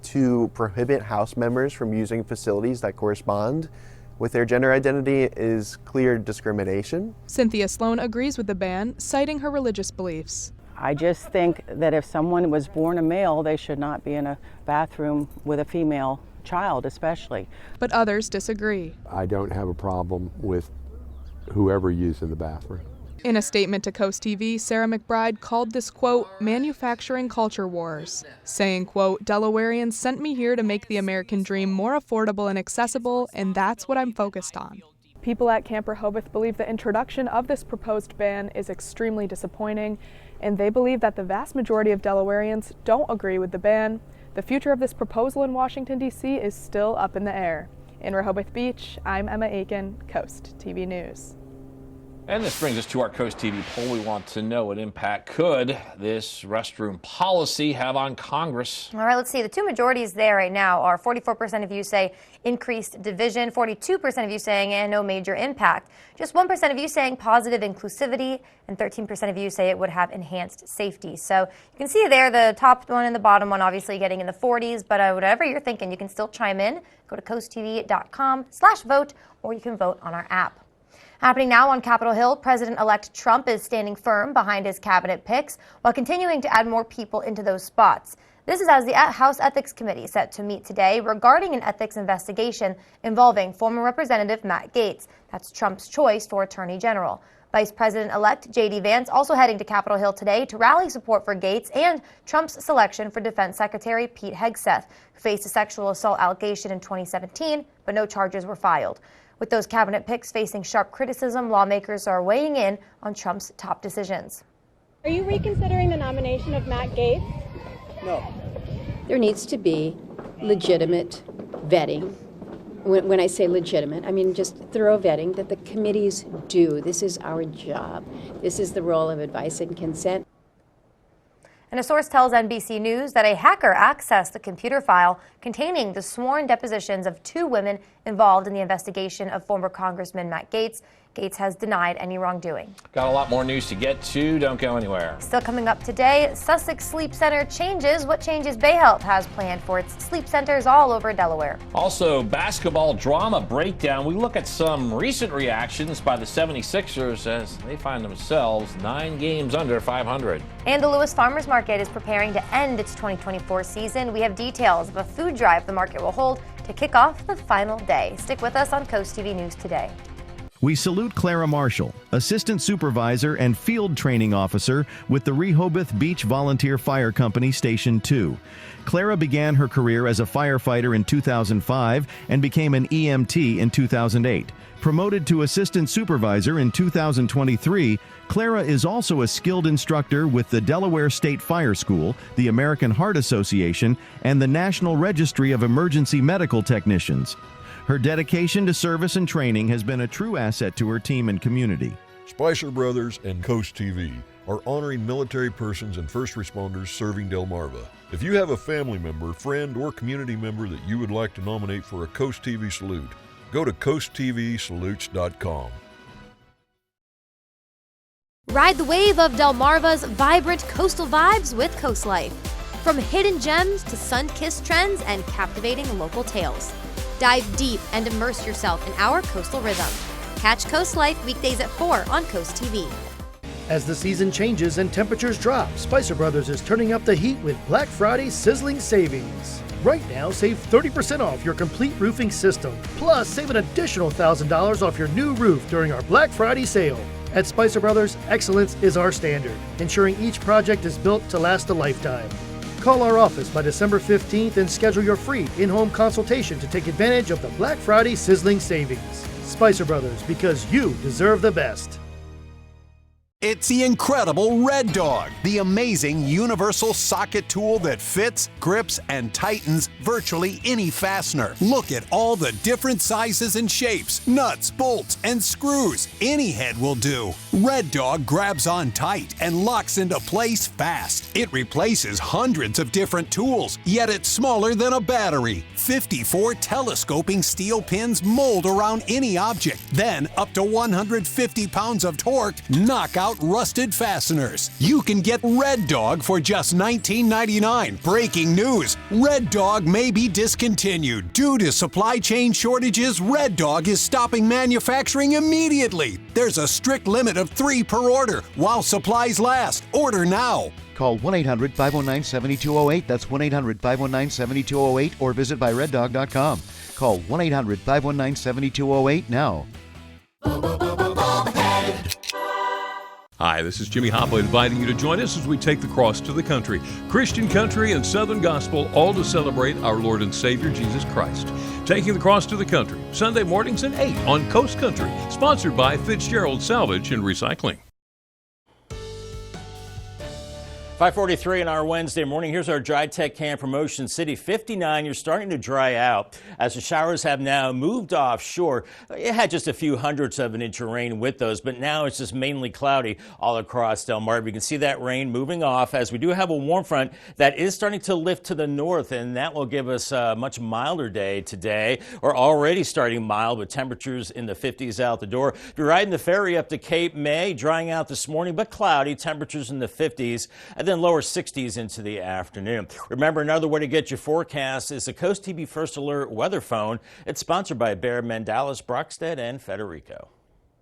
To prohibit House members from using facilities that correspond with their gender identity is clear discrimination. Cynthia Sloan agrees with the ban, citing her religious beliefs. I just think that if someone was born a male, they should not be in a bathroom with a female child, especially. But others disagree. I don't have a problem with whoever uses the bathroom. In a statement to Coast TV, Sarah McBride called this, quote, manufacturing culture wars, saying, quote, Delawareans sent me here to make the American dream more affordable and accessible, and that's what I'm focused on. People at Camp Rehoboth believe the introduction of this proposed ban is extremely disappointing, and they believe that the vast majority of Delawareans don't agree with the ban. The future of this proposal in Washington, D.C. is still up in the air. In Rehoboth Beach, I'm Emma Aiken, Coast TV News. And this brings us to our Coast TV poll. We want to know what impact could this restroom policy have on Congress? All right, let's see. The two majorities there right now are 44% of you say increased division, 42% of you saying no major impact, just 1% of you saying positive inclusivity, and 13% of you say it would have enhanced safety. So you can see there the top one and the bottom one obviously getting in the 40s, but whatever you're thinking, you can still chime in. Go to coasttv.com/vote, or you can vote on our app. Happening now on Capitol Hill, President-elect Trump is standing firm behind his cabinet picks while continuing to add more people into those spots. This is as the House Ethics Committee set to meet today regarding an ethics investigation involving former Representative Matt Gaetz. That's Trump's choice for Attorney General. Vice President-elect J.D. Vance also heading to Capitol Hill today to rally support for Gaetz and Trump's selection for Defense Secretary Pete Hegseth, who faced a sexual assault allegation in 2017, but no charges were filed. With those cabinet picks facing sharp criticism, lawmakers are weighing in on Trump's top decisions. Are you reconsidering the nomination of Matt Gaetz? No. There needs to be legitimate vetting. When I say legitimate, I mean just thorough vetting that the committees do. This is our job. This is the role of advice and consent. And a source tells NBC News that a hacker accessed the computer file containing the sworn depositions of 2 women involved in the investigation of former Congressman Matt Gaetz. Gaetz has denied any wrongdoing. Got a lot more news to get to. Don't go anywhere. Still coming up today, Sussex Sleep Center changes. What changes Bayhealth has planned for its sleep centers all over Delaware. Also, basketball drama breakdown. We look at some recent reactions by the 76ers as they find themselves 9 games under 500. And the Lewis Farmers Market is preparing to end its 2024 season. We have details of a food drive the market will hold to kick off the final day. Stick with us on CoastTV News Today. We salute Clara Marshall, Assistant Supervisor and Field Training Officer with the Rehoboth Beach Volunteer Fire Company Station 2. Clara began her career as a firefighter in 2005 and became an EMT in 2008. Promoted to Assistant Supervisor in 2023, Clara is also a skilled instructor with the Delaware State Fire School, the American Heart Association, and the National Registry of Emergency Medical Technicians. Her dedication to service and training has been a true asset to her team and community. Spicer Brothers and CoastTV are honoring military persons and first responders serving Delmarva. If you have a family member, friend, or community member that you would like to nominate for a CoastTV salute, go to CoastTVsalutes.com. Ride the wave of Delmarva's vibrant coastal vibes with Coast Life. From hidden gems to sun-kissed trends and captivating local tales. Dive deep and immerse yourself in our coastal rhythm. Catch Coast Life weekdays at 4 on Coast TV. As the season changes and temperatures drop, Spicer Brothers is turning up the heat with Black Friday sizzling savings. Right now, save 30% off your complete roofing system. Plus, save an additional $1,000 off your new roof during our Black Friday sale. At Spicer Brothers, excellence is our standard, ensuring each project is built to last a lifetime. Call our office by December 15th and schedule your free in-home consultation to take advantage of the Black Friday sizzling savings. Spicer Brothers, because you deserve the best. It's the incredible Red Dog, the amazing universal socket tool that fits, grips, and tightens virtually any fastener. Look at all the different sizes and shapes, nuts, bolts, and screws. Any head will do. Red Dog grabs on tight and locks into place fast. It replaces hundreds of different tools, yet it's smaller than a battery. 54 telescoping steel pins mold around any object. Then, up to 150 pounds of torque knock out rusted fasteners. You can get Red Dog for just $19.99. Breaking news: Red Dog may be discontinued. Due to supply chain shortages, Red Dog is stopping manufacturing immediately. There's a strict limit of 3 per order while supplies last. Order now. Call 1-800-519-7208. That's 1-800-519-7208 or visit byreddog.com. Call 1-800-519-7208 now. Hi, this is Jimmy Hoppa inviting you to join us as we take the cross to the country. Christian country and Southern gospel, all to celebrate our Lord and Savior Jesus Christ. Taking the cross to the country, Sunday mornings at 8 on Coast Country. Sponsored by Fitzgerald Salvage and Recycling. 5:43 on our Wednesday morning. Here's our Dry Tech Cam promotion. City 59, you're starting to dry out as the showers have now moved offshore. It had just a few hundredths of an inch of rain with those, but now it's just mainly cloudy all across Delmarva. You can see that rain moving off as we do have a warm front that is starting to lift to the north, and that will give us a much milder day today. We're already starting mild with temperatures in the 50s out the door. If you're riding the ferry up to Cape May, drying out this morning, but cloudy, temperatures in the 50s. And then lower 60s into the afternoon. Remember, another way to get your forecast is the Coast TV First Alert weather phone. It's sponsored by Bear, Mendalis, Brockstead, and Federico.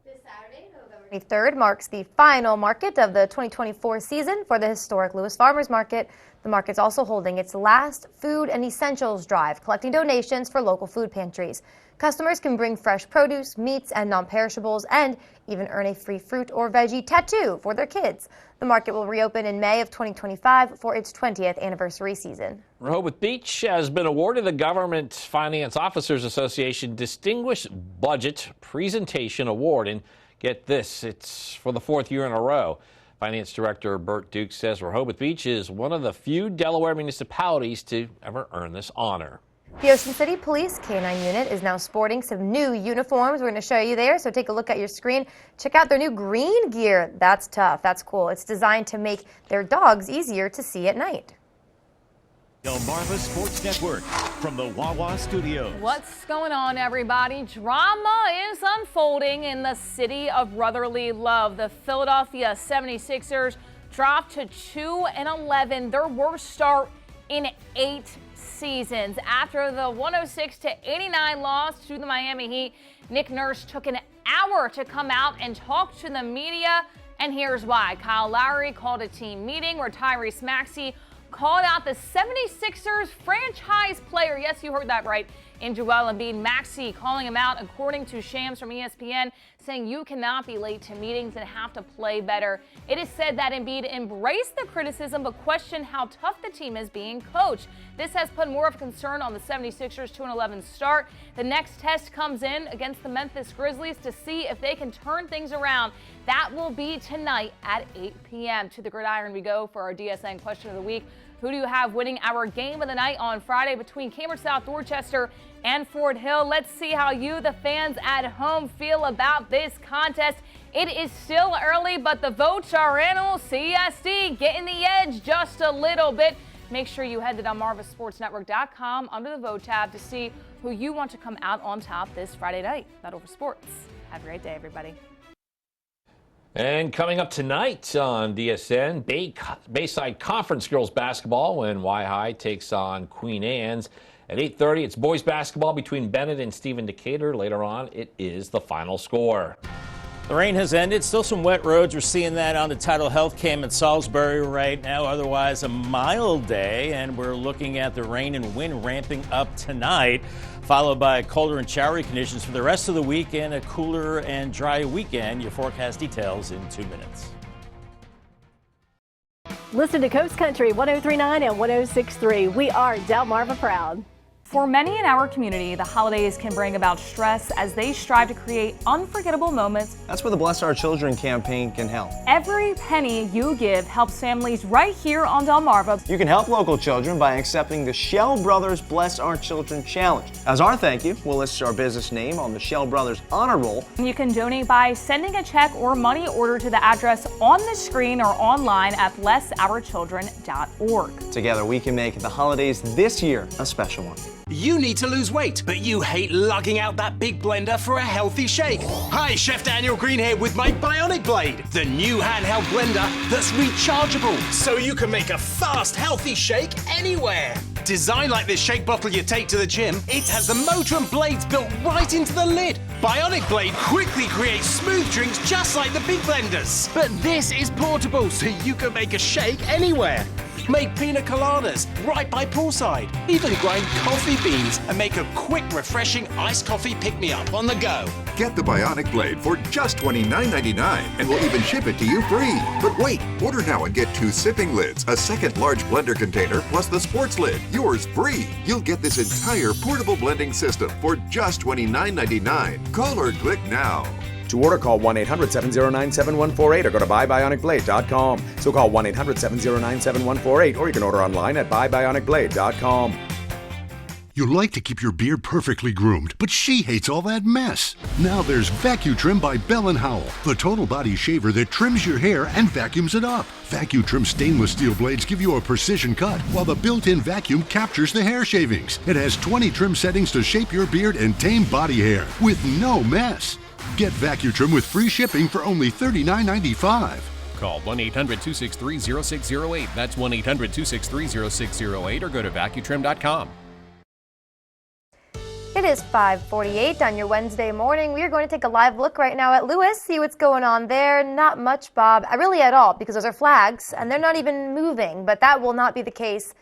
This Saturday, November 23rd, marks the final market of the 2024 season for the historic Lewis Farmers Market. The market's also holding its last food and essentials drive, collecting donations for local food pantries. Customers can bring fresh produce, meats, and non-perishables, and even earn a free fruit or veggie tattoo for their kids. The market will reopen in May of 2025 for its 20th anniversary season. Rehoboth Beach has been awarded the Government Finance Officers Association Distinguished Budget Presentation Award. And get this, it's for the 4th year in a row. Finance Director Bert Duke says Rehoboth Beach is one of the few Delaware municipalities to ever earn this honor. The Ocean City Police K-9 unit is now sporting some new uniforms. We're going to show you there, so take a look at your screen. Check out their new green gear. That's tough. That's cool. It's designed to make their dogs easier to see at night. Delmarva Sports Network from the Wawa Studios. What's going on, everybody? Drama is unfolding in the city of brotherly love. The Philadelphia 76ers dropped to 2-11, their worst start in 8 seasons. After the 106-89 loss to the Miami Heat, Nick Nurse took an hour to come out and talk to the media, and here's why. Kyle Lowry called a team meeting where Tyrese Maxey called out the 76ers franchise player. Yes, you heard that right. In Joel Embiid. Maxey calling him out, according to Shams from ESPN, saying you cannot be late to meetings and have to play better. It is said that Embiid embraced the criticism but questioned how tough the team is being coached. This has put more of a concern on the 76ers 2-11 start. The next test comes in against the Memphis Grizzlies to see if they can turn things around. That will be tonight at 8 p.m. To the gridiron we go for our DSN question of the week. Who do you have winning our game of the night on Friday between Cambridge South, Dorchester, and Fort Hill? Let's see how you, the fans at home, feel about this contest. It is still early, but the votes are in. CSD getting the edge just a little bit. Make sure you head to DelmarvaSportsNetwork.com under the vote tab to see who you want to come out on top this Friday night. That over sports. Have a great day, everybody. And coming up tonight on DSN, Bayside Conference Girls Basketball when Y-High takes on Queen Anne's. At 8:30, it's boys basketball between Bennett and Stephen Decatur. Later on, it is the final score. The rain has ended. Still some wet roads. We're seeing that on the Tidal Health Cam in Salisbury right now. Otherwise, a mild day, and we're looking at the rain and wind ramping up tonight, followed by colder and showery conditions for the rest of the week and a cooler and dry weekend. Your forecast details in 2 minutes. Listen to Coast Country 103.9 and 106.3. We are Delmarva proud. For many in our community, the holidays can bring about stress as they strive to create unforgettable moments. That's where the Bless Our Children campaign can help. Every penny you give helps families right here on Delmarva. You can help local children by accepting the Shell Brothers Bless Our Children Challenge. As our thank you, we'll list our business name on the Shell Brothers Honor Roll. You can donate by sending a check or money order to the address on the screen or online at blessourchildren.org. Together we can make the holidays this year a special one. You need to lose weight, but you hate lugging out that big blender for a healthy shake. Hi, Chef Daniel Green here with my Bionic Blade, the new handheld blender that's rechargeable, so you can make a fast, healthy shake anywhere. Designed like this shake bottle you take to the gym, it has the motor and blades built right into the lid. Bionic Blade quickly creates smooth drinks just like the big blenders. But this is portable, so you can make a shake anywhere. Make pina coladas right by poolside. Even grind coffee beans and make a quick, refreshing iced coffee pick-me-up on the go. Get the Bionic Blade for just $29.99 and we'll even ship it to you free. But wait, order now and get 2 sipping lids, a second large blender container, plus the sports lid, yours free. You'll get this entire portable blending system for just $29.99. Call or click now. To order, call 1-800-709-7148 or go to buybionicblade.com. So call 1-800-709-7148 or you can order online at buybionicblade.com. You like to keep your beard perfectly groomed, but she hates all that mess. Now there's VacuTrim by Bell & Howell, the total body shaver that trims your hair and vacuums it up. VacuTrim stainless steel blades give you a precision cut, while the built-in vacuum captures the hair shavings. It has 20 trim settings to shape your beard and tame body hair with no mess. Get VacuTrim with free shipping for only $39.95. Call 1-800-263-0608. That's 1-800-263-0608 or go to vacutrim.com. It is 5:48 on your Wednesday morning. We are going to take a live look right now at Lewis, see what's going on there. Not much, Bob, really at all, because those are flags and they're not even moving, but that will not be the case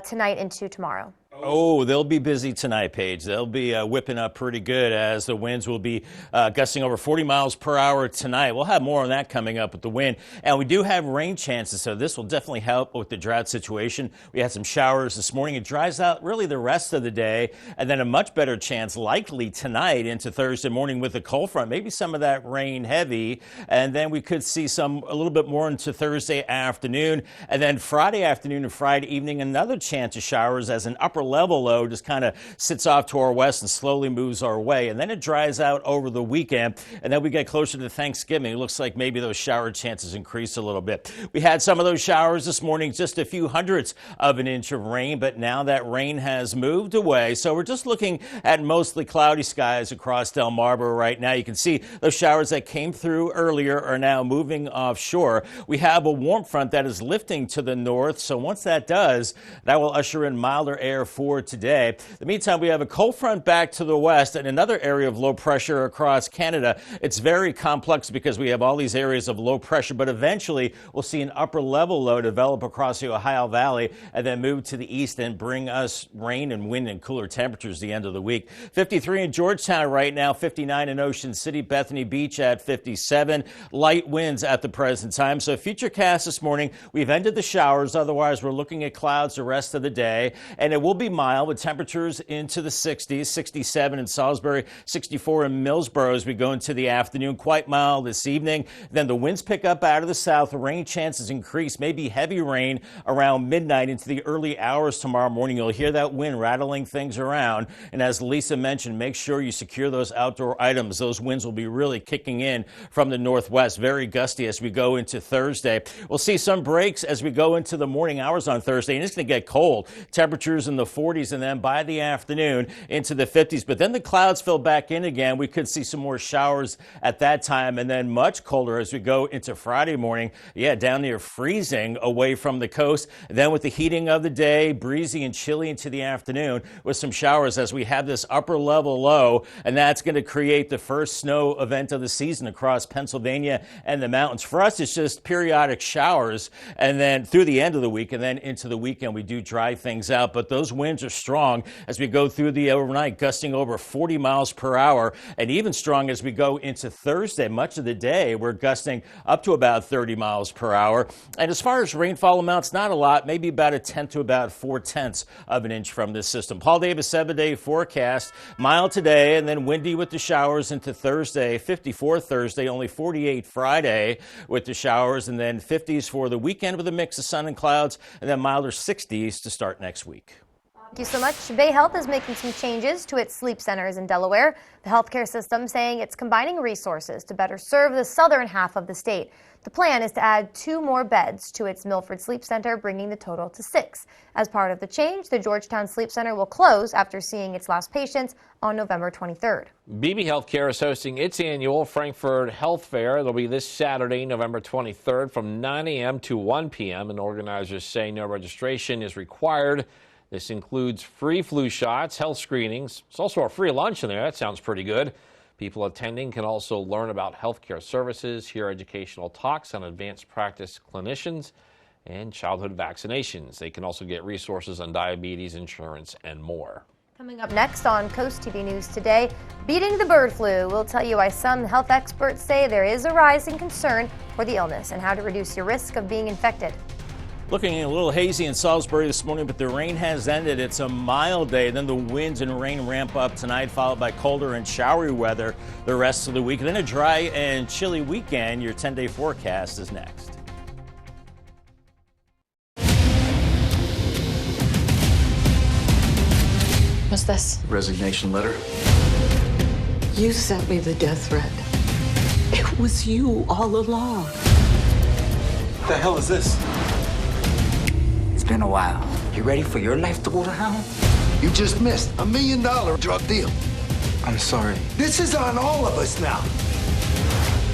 tonight into tomorrow. Oh, they'll be busy tonight, Paige. They'll be whipping up pretty good as the winds will be gusting over 40 miles per hour tonight. We'll have more on that coming up with the wind. And we do have rain chances, so this will definitely help with the drought situation. We had some showers this morning. It dries out really the rest of the day, and then a much better chance likely tonight into Thursday morning with the cold front. Maybe some of that rain heavy, and then we could see a little bit more into Thursday afternoon. And then Friday afternoon and Friday evening, another chance of showers as an upper level low just kind of sits off to our west and slowly moves our way. And then it dries out over the weekend. And then we get closer to Thanksgiving. It looks like maybe those shower chances increase a little bit. We had some of those showers this morning, just a few hundredths of an inch of rain, but now that rain has moved away. So we're just looking at mostly cloudy skies across Delmarva right now. You can see those showers that came through earlier are now moving offshore. We have a warm front that is lifting to the north. So once that does, that will usher in milder air for today. In the meantime, we have a cold front back to the west and another area of low pressure across Canada. It's very complex because we have all these areas of low pressure, but eventually we'll see an upper level low develop across the Ohio Valley and then move to the east and bring us rain and wind and cooler temperatures the end of the week. 53 in Georgetown right now, 59 in Ocean City, Bethany Beach at 57. Light winds at the present time. So futurecast this morning, we've ended the showers. Otherwise, we're looking at clouds the rest of the day, and it will be mild with temperatures into the 60s, 67 in Salisbury, 64 in Millsboro as we go into the afternoon. Quite mild this evening. Then the winds pick up out of the south. Rain chances increase, maybe heavy rain around midnight into the early hours tomorrow morning. You'll hear that wind rattling things around. And as Lisa mentioned, make sure you secure those outdoor items. Those winds will be really kicking in from the northwest. Very gusty as we go into Thursday. We'll see some breaks as we go into the morning hours on Thursday, and it's going to get cold. Temperatures in the 40s, and then by the afternoon into the 50s. But then the clouds fill back in again. We could see some more showers at that time, and then much colder as we go into Friday morning. Yeah, down near freezing away from the coast. And then with the heating of the day, breezy and chilly into the afternoon with some showers as we have this upper level low, and that's going to create the first snow event of the season across Pennsylvania and the mountains. For us, it's just periodic showers, and then through the end of the week and then into the weekend, we do dry things out. But those winds are strong as we go through the overnight, gusting over 40 miles per hour, and even strong as we go into Thursday. Much of the day, we're gusting up to about 30 miles per hour. And as far as rainfall amounts, not a lot, maybe about a tenth to about 4/10 of an inch from this system. Paul Davis 7-day forecast. Mild today and then windy with the showers into Thursday. 54 Thursday, only 48 Friday with the showers, and then 50s for the weekend with a mix of sun and clouds, and then milder 60s to start next week. Thank you so much. Bay Health is making some changes to its sleep centers in Delaware. The healthcare system saying it's combining resources to better serve the southern half of the state. The plan is to add 2 more beds to its Milford Sleep Center, bringing the total to 6. As part of the change, the Georgetown Sleep Center will close after seeing its last patients on November 23rd. BB Healthcare is hosting its annual Frankfurt Health Fair. It'll be this Saturday, November 23rd from 9 a.m. to 1 p.m. and organizers say no registration is required. This includes free flu shots, health screenings. It's also a free lunch in there. That sounds pretty good. People attending can also learn about healthcare services, hear educational talks on advanced practice clinicians, and childhood vaccinations. They can also get resources on diabetes, insurance, and more. Coming up next on Coast TV News today, beating the bird flu. We'll tell you why some health experts say there is a rising concern for the illness and how to reduce your risk of being infected. Looking a little hazy in Salisbury this morning, but the rain has ended. It's a mild day. Then the winds and rain ramp up tonight, followed by colder and showery weather the rest of the week. And then a dry and chilly weekend. Your 10-day forecast is next. What's this? Resignation letter. You sent me the death threat. It was you all along. What the hell is this? It's been a while. You ready for your life to go to hell? You just missed $1 million drug deal. I'm sorry. This is on all of us now.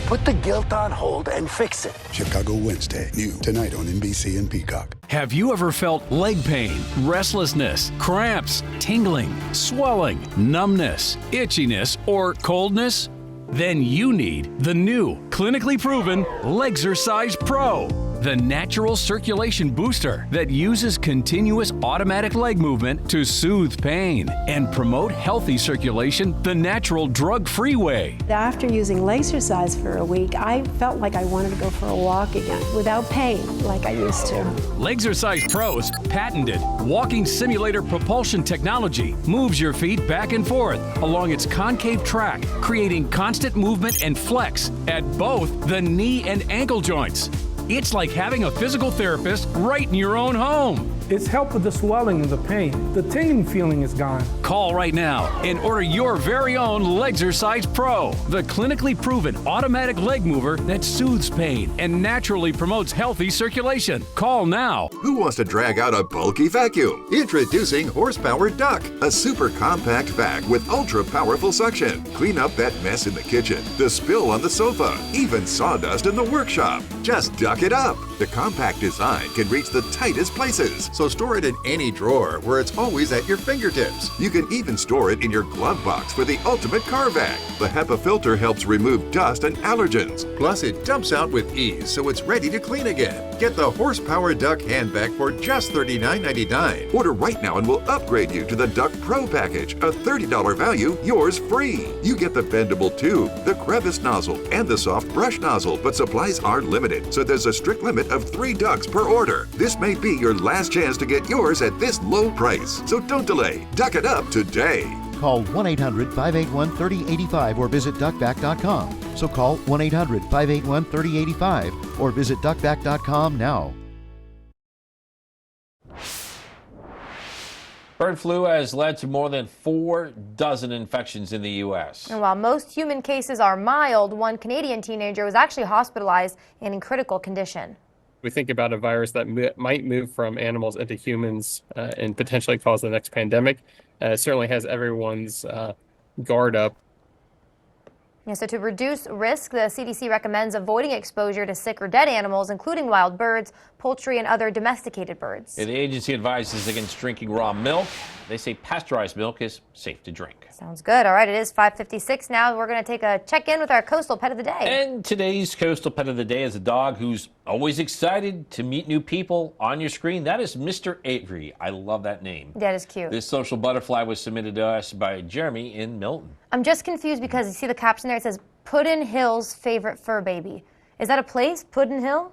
Put the guilt on hold and fix it. Chicago Wednesday, new tonight on NBC and Peacock. Have you ever felt leg pain, restlessness, cramps, tingling, swelling, numbness, itchiness, or coldness? Then you need the new, clinically proven Legzercise Pro. the natural circulation booster that uses continuous automatic leg movement to soothe pain and promote healthy circulation the natural drug-free way. After using Lasercise for a week, I felt like I wanted to go for a walk again without pain like I used to. Lasercise Pro's patented walking simulator propulsion technology moves your feet back and forth along its concave track, creating constant movement and flex at both the knee and ankle joints. It's like having a physical therapist right in your own home. It's helped with the swelling and the pain. The tingling feeling is gone. Call right now and order your very own Lasercise Pro, the clinically proven automatic leg mover that soothes pain and naturally promotes healthy circulation. Call now. Who wants to drag out a bulky vacuum? Introducing Horsepower Duck, a super compact vac with ultra powerful suction. Clean up that mess in the kitchen, the spill on the sofa, even sawdust in the workshop. Just duck it up. The compact design can reach the tightest places, so store it in any drawer where it's always at your fingertips. You can even store it in your glove box for the ultimate car vac. The HEPA filter helps remove dust and allergens. Plus, it dumps out with ease, so it's ready to clean again. Get the Horsepower Duck hand vac for just $39.99. Order right now and we'll upgrade you to the Duck Pro package, a $30 value, yours free. You get the bendable tube, the crevice nozzle, and the soft brush nozzle, but supplies are limited, so there's a strict limit of 3 ducks per order. This may be your last chance to get yours at this low price, so don't delay. Duck it up today. Call 1-800-581-3085 or visit duckback.com. So call 1-800-581-3085 or visit duckback.com now. Bird flu has led to more than 4 dozen infections in the U.S. And while most human cases are mild, one Canadian teenager was actually hospitalized and in critical condition. We think about a virus that might move from animals into humans and potentially cause the next pandemic. It certainly has everyone's guard up. Yeah, so to reduce risk, the CDC recommends avoiding exposure to sick or dead animals, including wild birds, poultry, and other domesticated birds. The agency advises against drinking raw milk. They say pasteurized milk is safe to drink. Sounds good. All right, it is 5:56 now. We're going to take a check-in with our coastal pet of the day. And today's coastal pet of the day is a dog who's always excited to meet new people on your screen. That is Mr. Avery. I love that name. That is cute. This social butterfly was submitted to us by Jeremy in Milton. I'm just confused because you see the caption there. It says, Puddin Hill's favorite fur baby. Is that a place? Puddin Hill?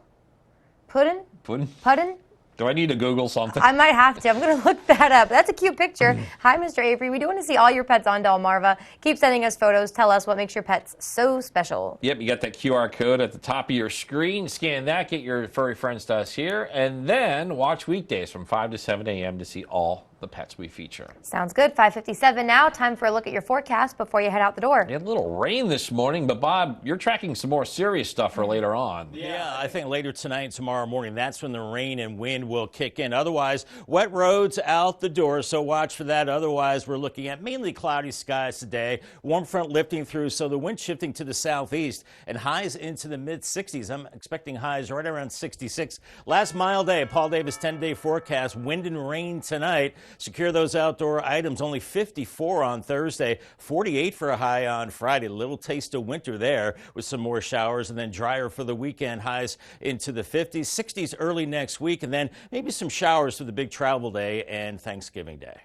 Puddin? Puddin? Puddin? Do I need to Google something? I might have to. I'm going to look that up. That's a cute picture. Hi, Mr. Avery. We do want to see all your pets on Delmarva. Keep sending us photos. Tell us what makes your pets so special. Yep, you got that QR code at the top of your screen. Scan that, get your furry friends to us here, and then watch weekdays from 5 to 7 a.m. to see all the pets we feature. Sounds good. 5:57 now. Time for a look at your forecast before you head out the door. We had a little rain this morning, but Bob, you're tracking some more serious stuff for later on. Yeah, I think later tonight and tomorrow morning, that's when the rain and wind will kick in. Otherwise, wet roads out the door, so watch for that. Otherwise, we're looking at mainly cloudy skies today. Warm front lifting through, so the wind shifting to the southeast and highs into the mid-60s. I'm expecting highs right around 66. Last mile day, Paul Davis 10-day forecast, wind and rain tonight. Secure those outdoor items. Only 54 on Thursday, 48 for a high on Friday. A little taste of winter there with some more showers, and then drier for the weekend. Highs into the 50s, 60s early next week, and then maybe some showers for the big travel day and Thanksgiving Day.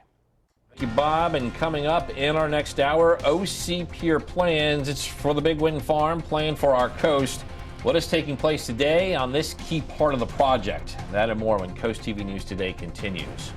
Thank you, Bob. And coming up in our next hour, OC Pier plans. It's for the Big Wind Farm, planned for our coast. What is taking place today on this key part of the project? That and more when Coast TV News Today continues.